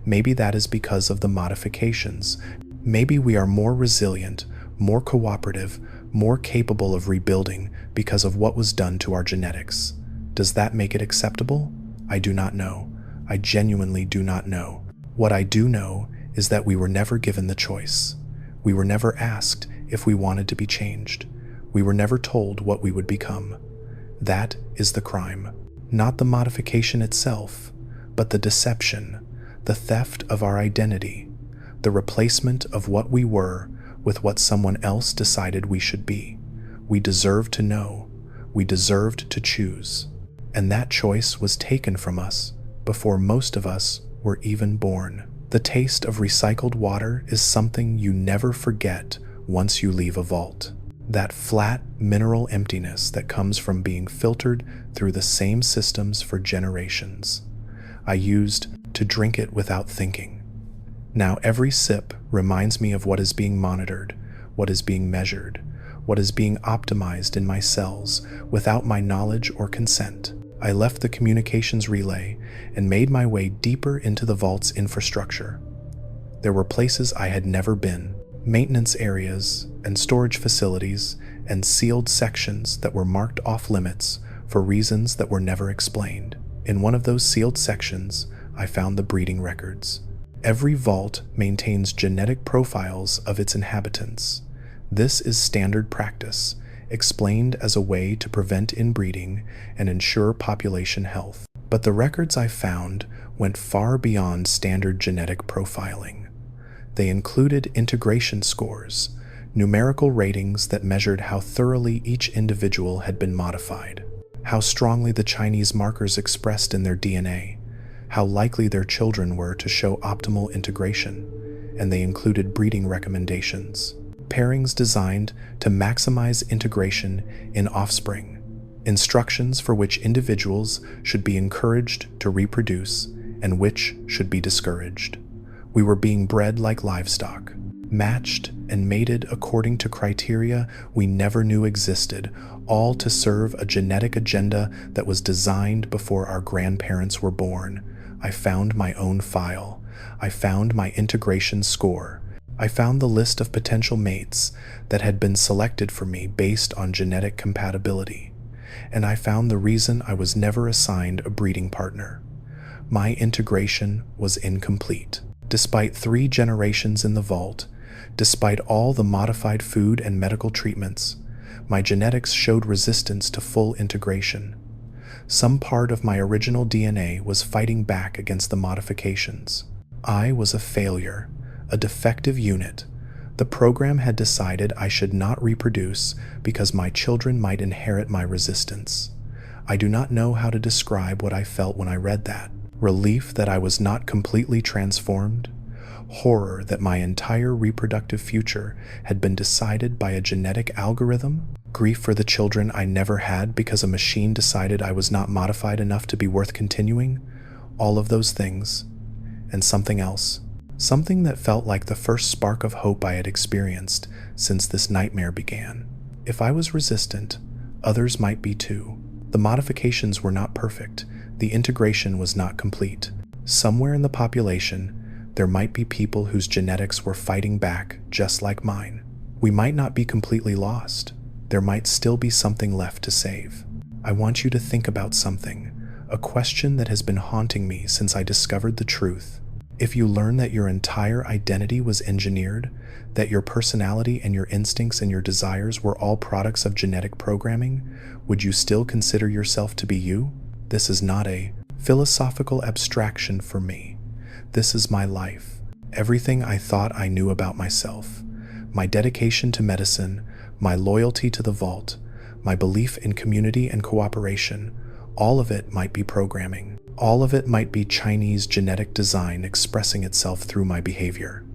[SPEAKER 1] Maybe that is because of the modifications. Maybe we are more resilient, more cooperative, more capable of rebuilding because of what was done to our genetics. Does that make it acceptable? I do not know. I genuinely do not know. What I do know is that we were never given the choice. We were never asked if we wanted to be changed. We were never told what we would become. That is the crime. Not the modification itself, but the deception, the theft of our identity, the replacement of what we were with what someone else decided we should be. We deserved to know. We deserved to choose. And that choice was taken from us before most of us were even born. The taste of recycled water is something you never forget once you leave a vault. that flat, mineral emptiness that comes from being filtered through the same systems for generations. I used to drink it without thinking. Now every sip reminds me of what is being monitored, what is being measured, what is being optimized in my cells without my knowledge or consent. I left the communications relay and made my way deeper into the vault's infrastructure. There were places I had never been, maintenance areas and storage facilities and sealed sections that were marked off limits for reasons that were never explained. In one of those sealed sections, I found the breeding records. Every vault maintains genetic profiles of its inhabitants. This is standard practice, explained as a way to prevent inbreeding and ensure population health. But the records I found went far beyond standard genetic profiling. They included integration scores, numerical ratings that measured how thoroughly each individual had been modified, how strongly the Chinese markers expressed in their DNA, how likely their children were to show optimal integration, and they included breeding recommendations, pairings designed to maximize integration in offspring, instructions for which individuals should be encouraged to reproduce and which should be discouraged. We were being bred like livestock, matched and mated according to criteria we never knew existed, all to serve a genetic agenda that was designed before our grandparents were born. I found my own file. I found my integration score. I found the list of potential mates that had been selected for me based on genetic compatibility. And I found the reason I was never assigned a breeding partner. My integration was incomplete. Despite 3 generations in the vault, despite all the modified food and medical treatments, my genetics showed resistance to full integration. Some part of my original DNA was fighting back against the modifications. I was a failure, a defective unit. The program had decided I should not reproduce because my children might inherit my resistance. I do not know how to describe what I felt when I read that. Relief that I was not completely transformed, horror that my entire reproductive future had been decided by a genetic algorithm, grief for the children I never had because a machine decided I was not modified enough to be worth continuing, all of those things, and something else, something that felt like the first spark of hope I had experienced since this nightmare began. If I was resistant, others might be too. The modifications were not perfect. The integration was not complete. Somewhere in the population, there might be people whose genetics were fighting back just like mine. We might not be completely lost. There might still be something left to save. I want you to think about something, a question that has been haunting me since I discovered the truth. If you learn that your entire identity was engineered, that your personality and your instincts and your desires were all products of genetic programming, would you still consider yourself to be you? This is not a philosophical abstraction for me. This is my life. Everything I thought I knew about myself. My dedication to medicine, my loyalty to the vault, my belief in community and cooperation, all of it might be programming. All of it might be Chinese genetic design expressing itself through my behavior.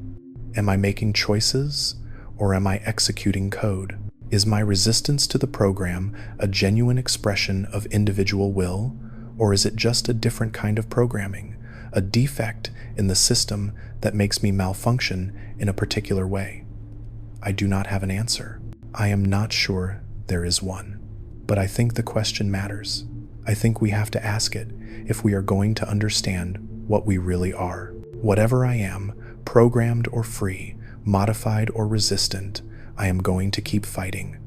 [SPEAKER 1] Am I making choices, or am I executing code? Is my resistance to the program a genuine expression of individual will, or is it just a different kind of programming, a defect in the system that makes me malfunction in a particular way? I do not have an answer. I am not sure there is one. But I think the question matters. I think we have to ask it if we are going to understand what we really are. Whatever I am, programmed or free, modified or resistant, I am going to keep fighting.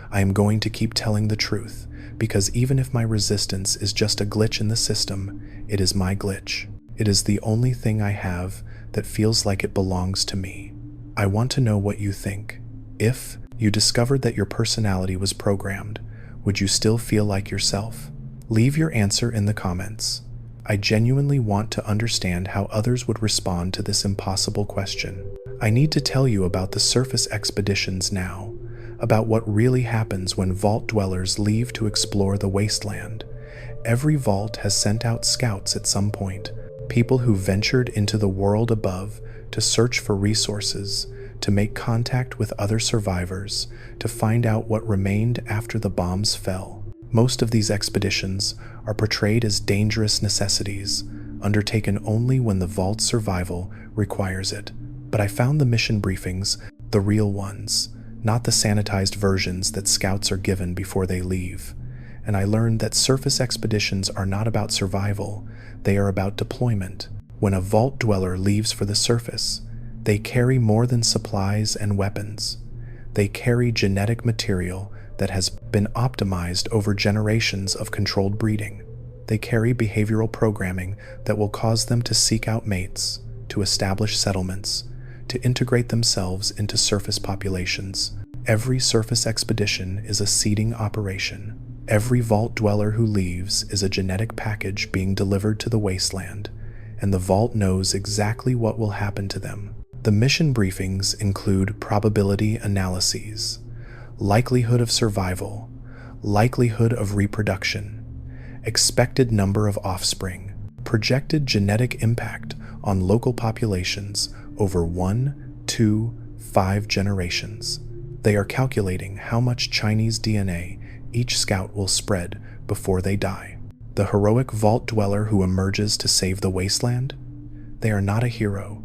[SPEAKER 1] I am going to keep telling the truth, because even if my resistance is just a glitch in the system, it is my glitch. It is the only thing I have that feels like it belongs to me. I want to know what you think. If you discovered that your personality was programmed, would you still feel like yourself? Leave your answer in the comments. I genuinely want to understand how others would respond to this impossible question. I need to tell you about the surface expeditions now, about what really happens when vault dwellers leave to explore the wasteland. Every vault has sent out scouts at some point, people who ventured into the world above to search for resources, to make contact with other survivors, to find out what remained after the bombs fell. Most of these expeditions are portrayed as dangerous necessities, undertaken only when the vault's survival requires it. But I found the mission briefings, the real ones, not the sanitized versions that scouts are given before they leave. And I learned that surface expeditions are not about survival, they are about deployment. When a vault dweller leaves for the surface, they carry more than supplies and weapons. They carry genetic material that has been optimized over generations of controlled breeding. They carry behavioral programming that will cause them to seek out mates, to establish settlements, to integrate themselves into surface populations. Every surface expedition is a seeding operation. Every vault dweller who leaves is a genetic package being delivered to the Wasteland, and the vault knows exactly what will happen to them. The mission briefings include probability analyses, likelihood of survival, likelihood of reproduction, expected number of offspring, projected genetic impact on local populations over 1, 2, 5 generations. They are calculating how much Chinese DNA each scout will spread before they die. The heroic vault dweller who emerges to save the Wasteland? They are not a hero.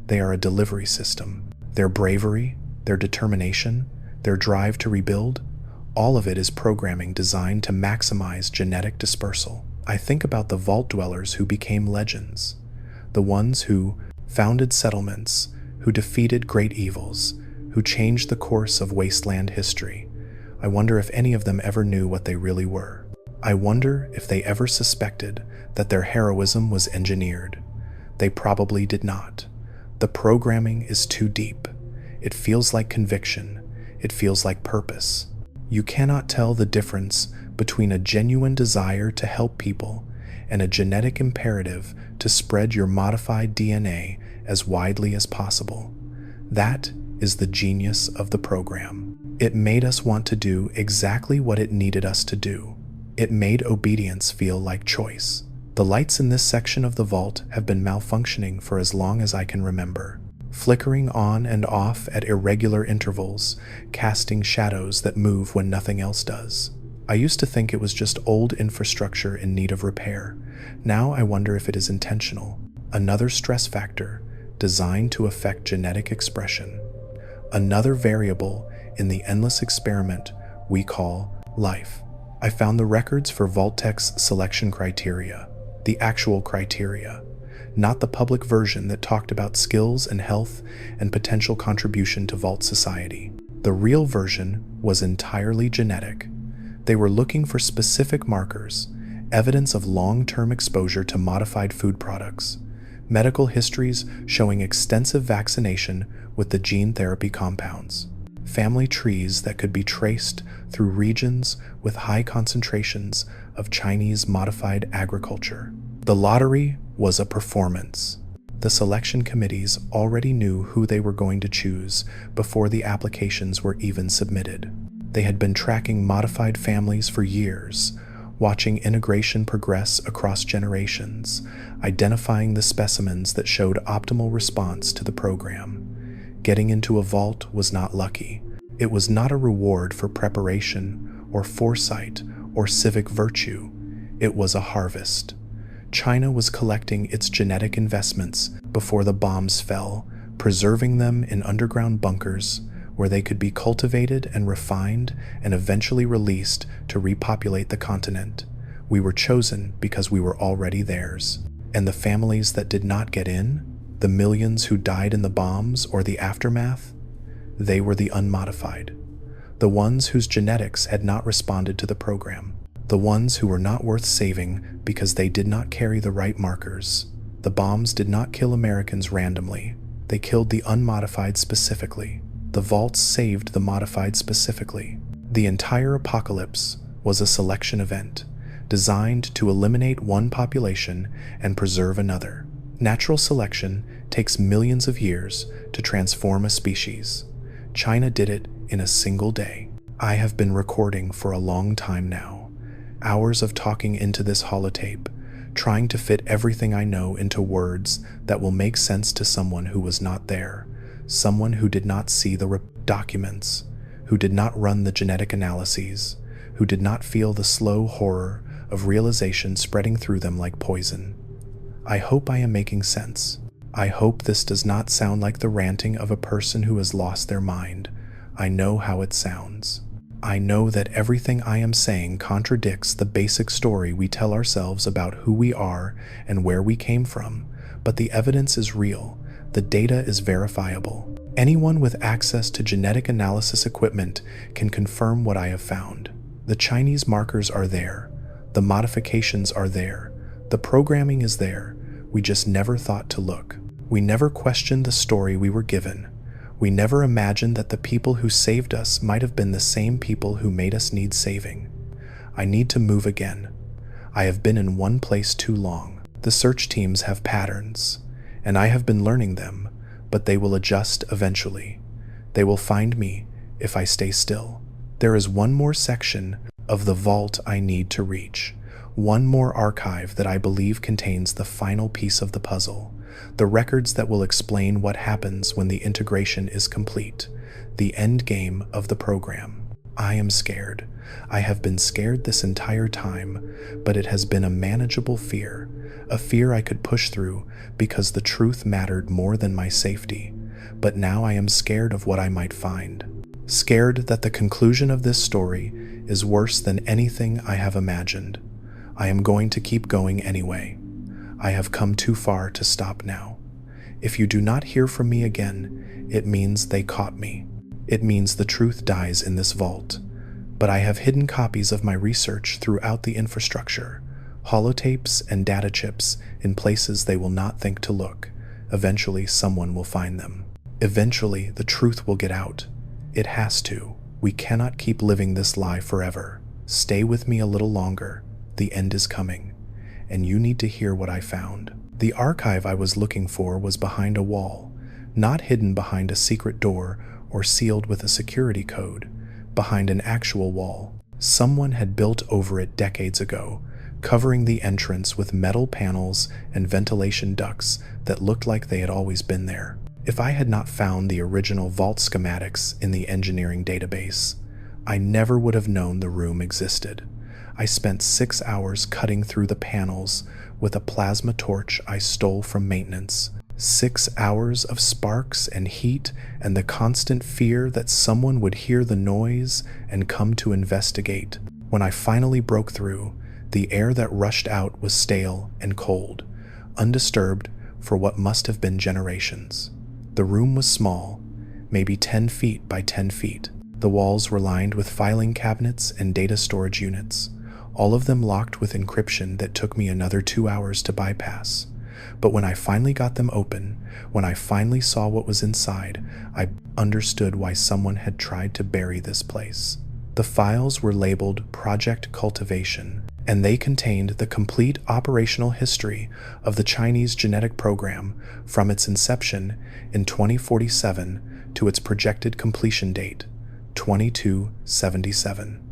[SPEAKER 1] They are a delivery system. Their bravery, their determination, their drive to rebuild, all of it is programming designed to maximize genetic dispersal. I think about the vault dwellers who became legends, the ones who founded settlements, who defeated great evils, who changed the course of Wasteland history. I wonder if any of them ever knew what they really were. I wonder if they ever suspected that their heroism was engineered. They probably did not. The programming is too deep. It feels like conviction. It feels like purpose. You cannot tell the difference between a genuine desire to help people and a genetic imperative to spread your modified DNA as widely as possible. That is the genius of the program. It made us want to do exactly what it needed us to do. It made obedience feel like choice. The lights in this section of the vault have been malfunctioning for as long as I can remember, flickering on and off at irregular intervals, casting shadows that move when nothing else does. I used to think it was just old infrastructure in need of repair. Now I wonder if it is intentional. Another stress factor designed to affect genetic expression. Another variable in the endless experiment we call life. I found the records for Vault-Tec's selection criteria, the actual criteria, not the public version that talked about skills and health and potential contribution to Vault society. The real version was entirely genetic. They were looking for specific markers, evidence of long-term exposure to modified food products, medical histories showing extensive vaccination with the gene therapy compounds, family trees that could be traced through regions with high concentrations of Chinese modified agriculture. The lottery was a performance. The selection committees already knew who they were going to choose before the applications were even submitted. They had been tracking modified families for years, watching integration progress across generations, identifying the specimens that showed optimal response to the program. Getting into a vault was not lucky. It was not a reward for preparation or foresight or civic virtue. It was a harvest. China was collecting its genetic investments before the bombs fell, preserving them in underground bunkers where they could be cultivated and refined and eventually released to repopulate the continent. We were chosen because we were already theirs. And the families that did not get in, the millions who died in the bombs or the aftermath, they were the unmodified. The ones whose genetics had not responded to the program. The ones who were not worth saving because they did not carry the right markers. The bombs did not kill Americans randomly. They killed the unmodified specifically. The vaults saved the modified specifically. The entire apocalypse was a selection event, designed to eliminate one population and preserve another. Natural selection takes millions of years to transform a species. China did it in a single day. I have been recording for a long time now. Hours of talking into this holotape, trying to fit everything I know into words that will make sense to someone who was not there, someone who did not see the documents, who did not run the genetic analyses, who did not feel the slow horror of realization spreading through them like poison. I hope I am making sense. I hope this does not sound like the ranting of a person who has lost their mind. I know how it sounds. I know that everything I am saying contradicts the basic story we tell ourselves about who we are and where we came from, but the evidence is real. The data is verifiable. Anyone with access to genetic analysis equipment can confirm what I have found. The Chinese markers are there. The modifications are there. The programming is there. We just never thought to look. We never questioned the story we were given. We never imagined that the people who saved us might have been the same people who made us need saving. I need to move again. I have been in one place too long. The search teams have patterns, and I have been learning them, but they will adjust eventually. They will find me if I stay still. There is one more section of the vault I need to reach. One more archive that I believe contains the final piece of the puzzle. The records that will explain what happens when the integration is complete. The end game of the program. I am scared. I have been scared this entire time, but it has been a manageable fear. A fear I could push through because the truth mattered more than my safety. But now I am scared of what I might find. Scared that the conclusion of this story is worse than anything I have imagined. I am going to keep going anyway. I have come too far to stop now. If you do not hear from me again, it means they caught me. It means the truth dies in this vault. But I have hidden copies of my research throughout the infrastructure, holotapes and data chips in places they will not think to look. Eventually, someone will find them. Eventually, the truth will get out. It has to. We cannot keep living this lie forever. Stay with me a little longer. The end is coming, and you need to hear what I found. The archive I was looking for was behind a wall, not hidden behind a secret door or sealed with a security code, behind an actual wall. Someone had built over it decades ago, covering the entrance with metal panels and ventilation ducts that looked like they had always been there. If I had not found the original vault schematics in the engineering database, I never would have known the room existed. I spent 6 hours cutting through the panels with a plasma torch I stole from maintenance. 6 hours of sparks and heat and the constant fear that someone would hear the noise and come to investigate. When I finally broke through, the air that rushed out was stale and cold, undisturbed for what must have been generations. The room was small, maybe 10 feet by 10 feet. The walls were lined with filing cabinets and data storage units, all of them locked with encryption that took me another 2 hours to bypass. But when I finally got them open, when I finally saw what was inside, I understood why someone had tried to bury this place. The files were labeled Project Cultivation, and they contained the complete operational history of the Chinese genetic program from its inception in 2047 to its projected completion date, 2277.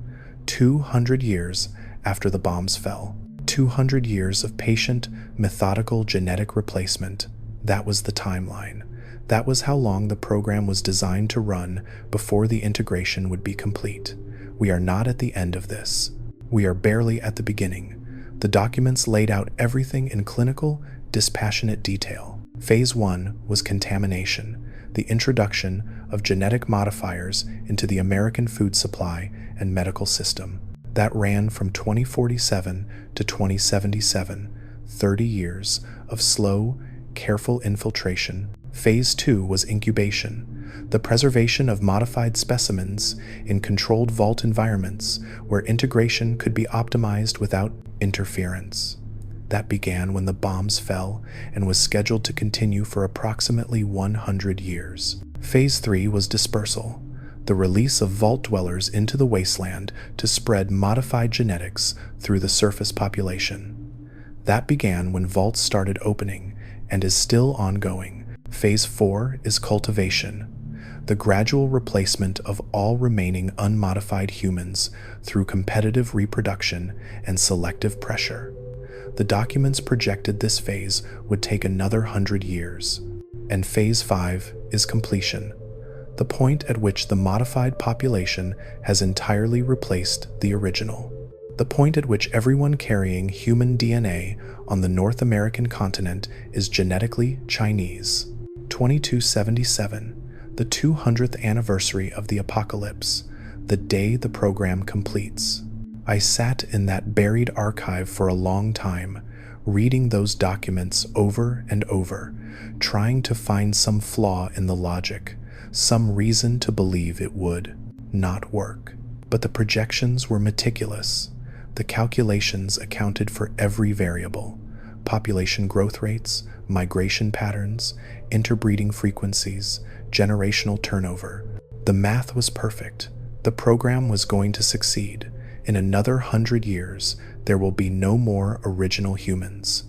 [SPEAKER 1] 200 years after the bombs fell. 200 years of patient, methodical genetic replacement. That was the timeline. That was how long the program was designed to run before the integration would be complete. We are not at the end of this. We are barely at the beginning. The documents laid out everything in clinical, dispassionate detail. Phase 1 was contamination, the introduction of genetic modifiers into the American food supply and medical system. That ran from 2047 to 2077, 30 years of slow, careful infiltration. Phase 2 was incubation, the preservation of modified specimens in controlled vault environments where integration could be optimized without interference. That began when the bombs fell and was scheduled to continue for approximately 100 years. Phase 3 was dispersal, the release of vault dwellers into the wasteland to spread modified genetics through the surface population. That began when vaults started opening and is still ongoing. Phase 4 is cultivation, the gradual replacement of all remaining unmodified humans through competitive reproduction and selective pressure. The documents projected this phase would take another 100 years. And Phase 5 is completion, the point at which the modified population has entirely replaced the original. The point at which everyone carrying human DNA on the North American continent is genetically Chinese. 2277, the 200th anniversary of the apocalypse, the day the program completes. I sat in that buried archive for a long time, reading those documents over and over, trying to find some flaw in the logic, some reason to believe it would not work. But the projections were meticulous. The calculations accounted for every variable: population growth rates, migration patterns, interbreeding frequencies, generational turnover. The math was perfect. The program was going to succeed. In another 100 years, there will be no more original humans.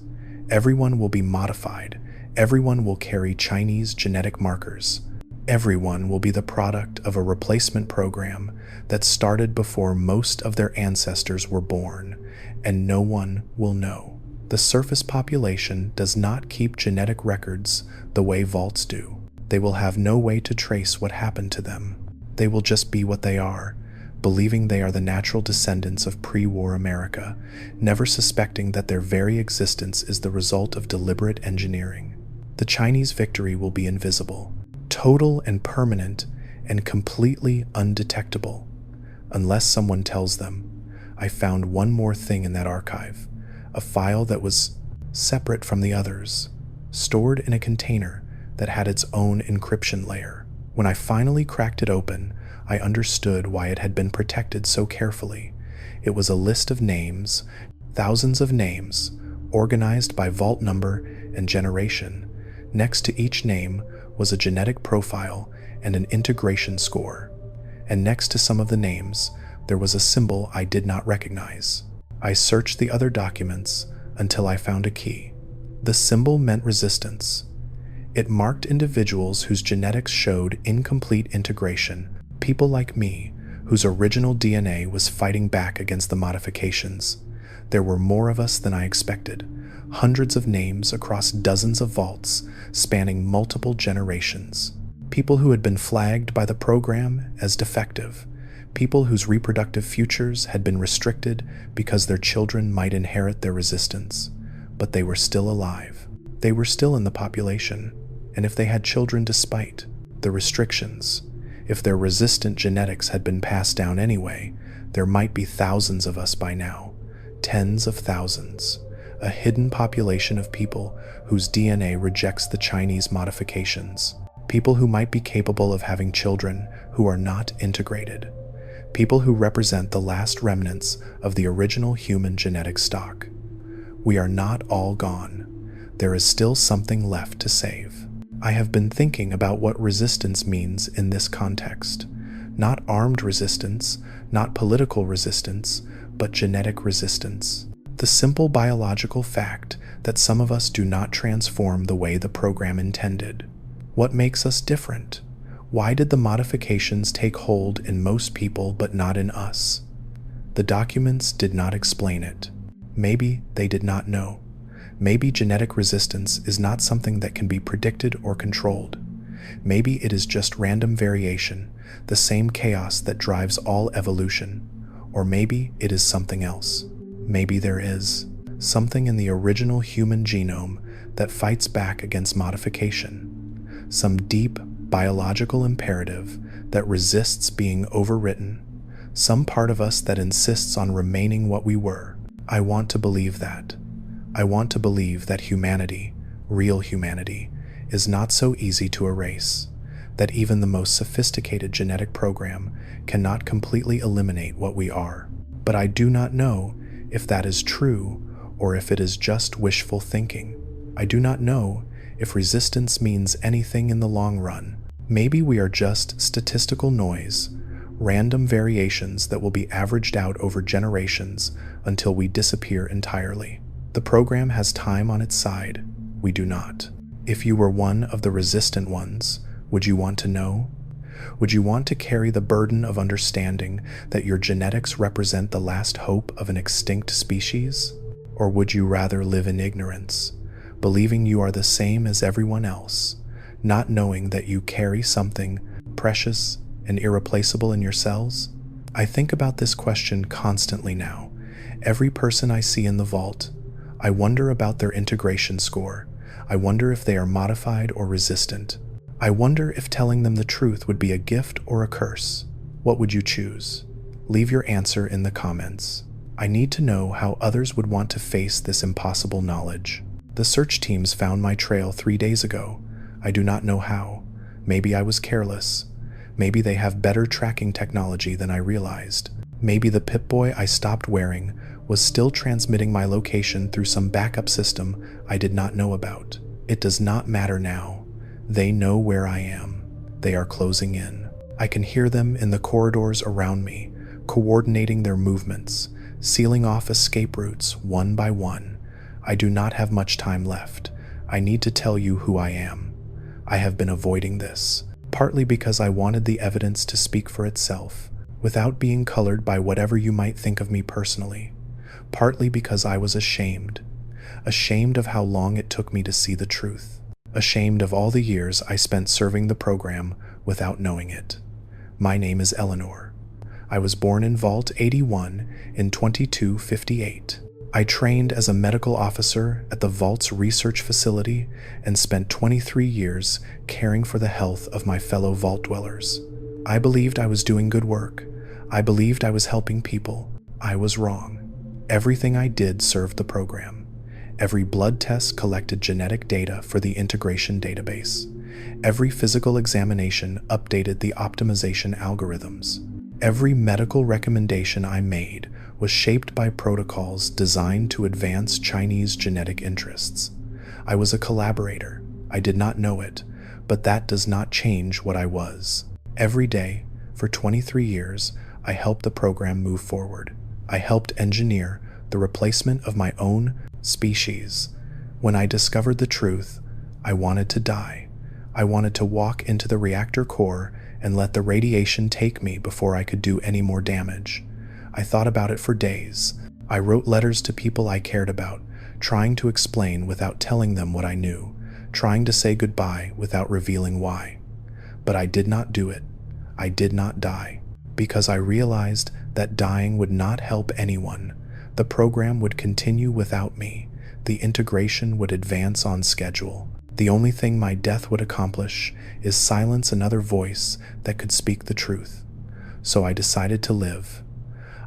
[SPEAKER 1] Everyone will be modified. Everyone will carry Chinese genetic markers. Everyone will be the product of a replacement program that started before most of their ancestors were born, and no one will know. The surface population does not keep genetic records the way vaults do. They will have no way to trace what happened to them. They will just be what they are, believing they are the natural descendants of pre-war America, never suspecting that their very existence is the result of deliberate engineering. The Chinese victory will be invisible, total and permanent, and completely undetectable, unless someone tells them. I found one more thing in that archive, a file that was separate from the others, stored in a container that had its own encryption layer. When I finally cracked it open, I understood why it had been protected so carefully. It was a list of names, thousands of names, organized by vault number and generation. Next to each name was a genetic profile and an integration score. And next to some of the names, there was a symbol I did not recognize. I searched the other documents until I found a key. The symbol meant resistance. It marked individuals whose genetics showed incomplete integration, people like me, whose original DNA was fighting back against the modifications. There were more of us than I expected, hundreds of names across dozens of vaults, spanning multiple generations. People who had been flagged by the program as defective, people whose reproductive futures had been restricted because their children might inherit their resistance. But they were still alive. They were still in the population, and if they had children despite the restrictions, if their resistant genetics had been passed down anyway, there might be thousands of us by now, tens of thousands, a hidden population of people whose DNA rejects the Chinese modifications, people who might be capable of having children who are not integrated, people who represent the last remnants of the original human genetic stock. We are not all gone. There is still something left to save. I have been thinking about what resistance means in this context. Not armed resistance, not political resistance, but genetic resistance. The simple biological fact that some of us do not transform the way the program intended. What makes us different? Why did the modifications take hold in most people but not in us? The documents did not explain it. Maybe they did not know. Maybe genetic resistance is not something that can be predicted or controlled. Maybe it is just random variation, the same chaos that drives all evolution. Or maybe it is something else. Maybe there is something in the original human genome that fights back against modification. Some deep biological imperative that resists being overwritten. Some part of us that insists on remaining what we were. I want to believe that. I want to believe that humanity, real humanity, is not so easy to erase, that even the most sophisticated genetic program cannot completely eliminate what we are. But I do not know if that is true or if it is just wishful thinking. I do not know if resistance means anything in the long run. Maybe we are just statistical noise, random variations that will be averaged out over generations until we disappear entirely. The program has time on its side. We do not. If you were one of the resistant ones, would you want to know? Would you want to carry the burden of understanding that your genetics represent the last hope of an extinct species? Or would you rather live in ignorance, believing you are the same as everyone else, not knowing that you carry something precious and irreplaceable in your cells? I think about this question constantly now. Every person I see in the vault, I wonder about their integration score. I wonder if they are modified or resistant. I wonder if telling them the truth would be a gift or a curse. What would you choose? Leave your answer in the comments. I need to know how others would want to face this impossible knowledge. The search teams found my trail 3 days ago. I do not know how. Maybe I was careless. Maybe they have better tracking technology than I realized. Maybe the Pip-Boy I stopped wearing was still transmitting my location through some backup system I did not know about. It does not matter now. They know where I am. They are closing in. I can hear them in the corridors around me, coordinating their movements, sealing off escape routes one by one. I do not have much time left. I need to tell you who I am. I have been avoiding this, partly because I wanted the evidence to speak for itself, without being colored by whatever you might think of me personally, partly because I was ashamed of how long it took me to see the truth, ashamed of all the years I spent serving the program without knowing it. My name is Eleanor. I was born in Vault 81 in 2258. I trained as a medical officer at the Vault's research facility and spent 23 years caring for the health of my fellow Vault dwellers. I believed I was doing good work. I believed I was helping people. I was wrong. Everything I did served the program. Every blood test collected genetic data for the integration database. Every physical examination updated the optimization algorithms. Every medical recommendation I made was shaped by protocols designed to advance Chinese genetic interests. I was a collaborator. I did not know it, but that does not change what I was. Every day, for 23 years, I helped the program move forward. I helped engineer the replacement of my own species. When I discovered the truth, I wanted to die. I wanted to walk into the reactor core and let the radiation take me before I could do any more damage. I thought about it for days. I wrote letters to people I cared about, trying to explain without telling them what I knew, trying to say goodbye without revealing why. But I did not do it. I did not die, because I realized that dying would not help anyone. The program would continue without me. The integration would advance on schedule. The only thing my death would accomplish is silence another voice that could speak the truth. So I decided to live.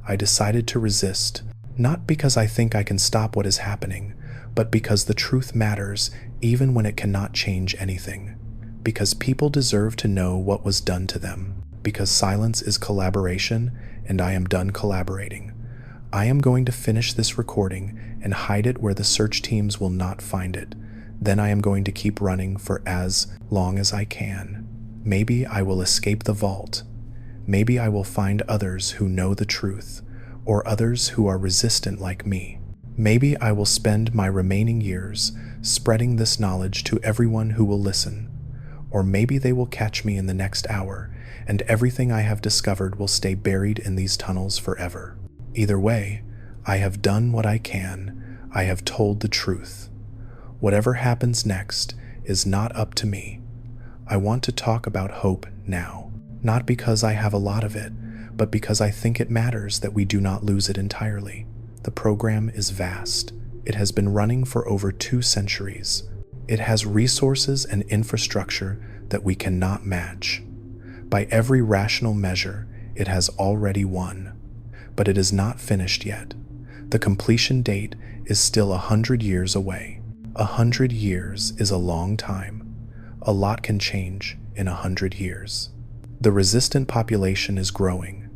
[SPEAKER 1] I decided to resist, not because I think I can stop what is happening, but because the truth matters even when it cannot change anything. Because people deserve to know what was done to them. Because silence is collaboration, and I am done collaborating. I am going to finish this recording and hide it where the search teams will not find it. Then I am going to keep running for as long as I can. Maybe I will escape the vault. Maybe I will find others who know the truth, or others who are resistant like me. Maybe I will spend my remaining years spreading this knowledge to everyone who will listen. Or maybe they will catch me in the next hour, and everything I have discovered will stay buried in these tunnels forever. Either way, I have done what I can. I have told the truth. Whatever happens next is not up to me. I want to talk about hope now, not because I have a lot of it, but because I think it matters that we do not lose it entirely. The program is vast. It has been running for over 2 centuries. It has resources and infrastructure that we cannot match. By every rational measure, it has already won. But it is not finished yet. The completion date is still 100 years away. 100 years is a long time. A lot can change in 100 years. The resistant population is growing.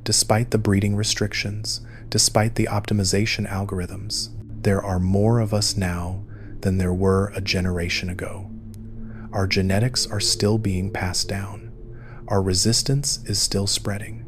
[SPEAKER 1] Despite the breeding restrictions, despite the optimization algorithms, there are more of us now than there were a generation ago. Our genetics are still being passed down. Our resistance is still spreading.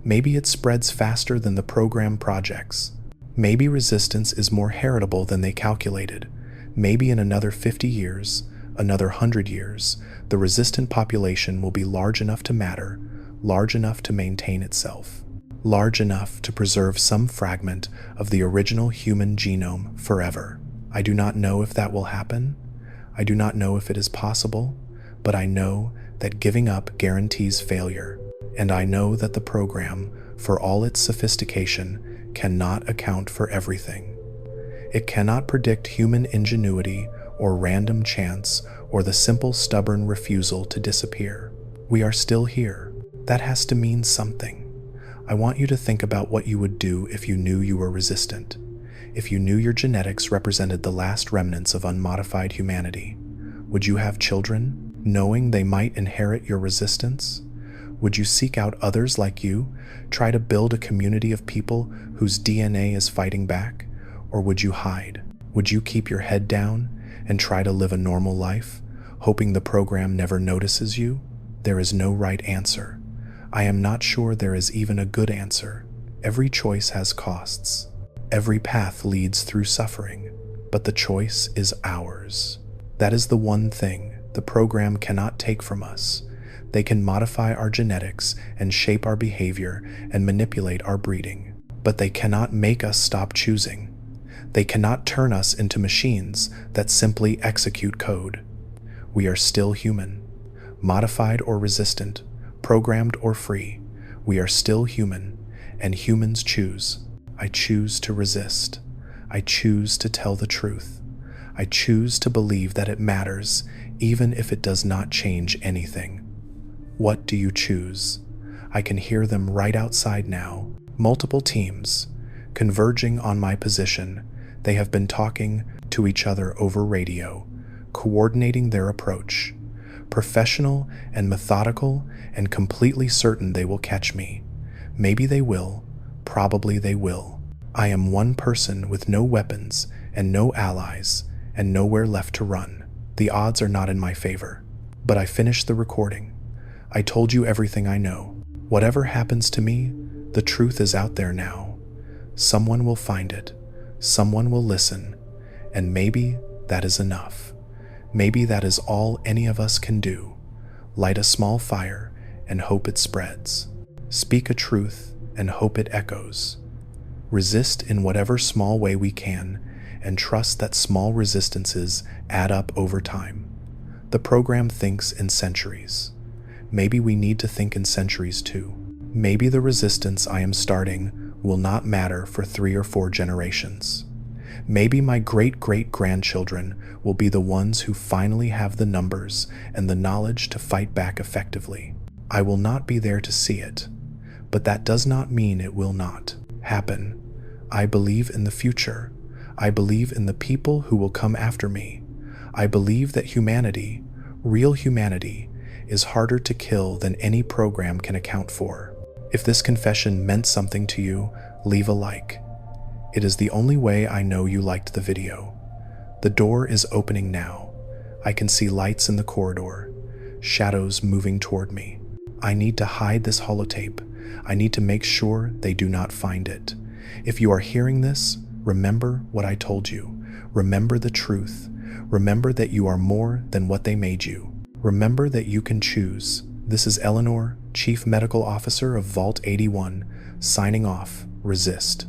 [SPEAKER 1] Maybe it spreads faster than the program projects. Maybe resistance is more heritable than they calculated. Maybe in another 50 years, another 100 years, the resistant population will be large enough to matter, large enough to maintain itself, large enough to preserve some fragment of the original human genome forever. I do not know if that will happen. I do not know if it is possible, but I know that giving up guarantees failure, and I know that the program, for all its sophistication, cannot account for everything. It cannot predict human ingenuity or random chance or the simple stubborn refusal to disappear. We are still here. That has to mean something. I want you to think about what you would do if you knew you were resistant, if you knew your genetics represented the last remnants of unmodified humanity. Would you have children, knowing they might inherit your resistance? Would you seek out others like you, try to build a community of people whose DNA is fighting back? Or would you hide? Would you keep your head down and try to live a normal life, hoping the program never notices you? There is no right answer. I am not sure there is even a good answer. Every choice has costs. Every path leads through suffering, but the choice is ours. That is the one thing the program cannot take from us. They can modify our genetics and shape our behavior and manipulate our breeding, but they cannot make us stop choosing. They cannot turn us into machines that simply execute code. We are still human, modified or resistant, programmed or free. We are still human, and humans choose. I choose to resist. I choose to tell the truth. I choose to believe that it matters, even if it does not change anything. What do you choose? I can hear them right outside now. Multiple teams, converging on my position. They have been talking to each other over radio, coordinating their approach. Professional and methodical and completely certain they will catch me. Maybe they will. Probably they will. I am one person with no weapons and no allies and nowhere left to run. The odds are not in my favor. But I finished the recording. I told you everything I know. Whatever happens to me, the truth is out there now. Someone will find it. Someone will listen. And maybe that is enough. Maybe that is all any of us can do. Light a small fire and hope it spreads. Speak a truth and hope it echoes. Resist in whatever small way we can, and trust that small resistances add up over time. The program thinks in centuries. Maybe we need to think in centuries too. Maybe the resistance I am starting will not matter for 3 or 4 generations. Maybe my great-great-grandchildren will be the ones who finally have the numbers and the knowledge to fight back effectively. I will not be there to see it, but that does not mean it will not happen. I believe in the future. I believe in the people who will come after me. I believe that humanity, real humanity, is harder to kill than any program can account for. If this confession meant something to you, leave a like. It is the only way I know you liked the video. The door is opening now. I can see lights in the corridor, shadows moving toward me. I need to hide this holotape. I need to make sure they do not find it. If you are hearing this, remember what I told you. Remember the truth. Remember that you are more than what they made you. Remember that you can choose. This is Eleanor, Chief Medical Officer of Vault 81, signing off. Resist.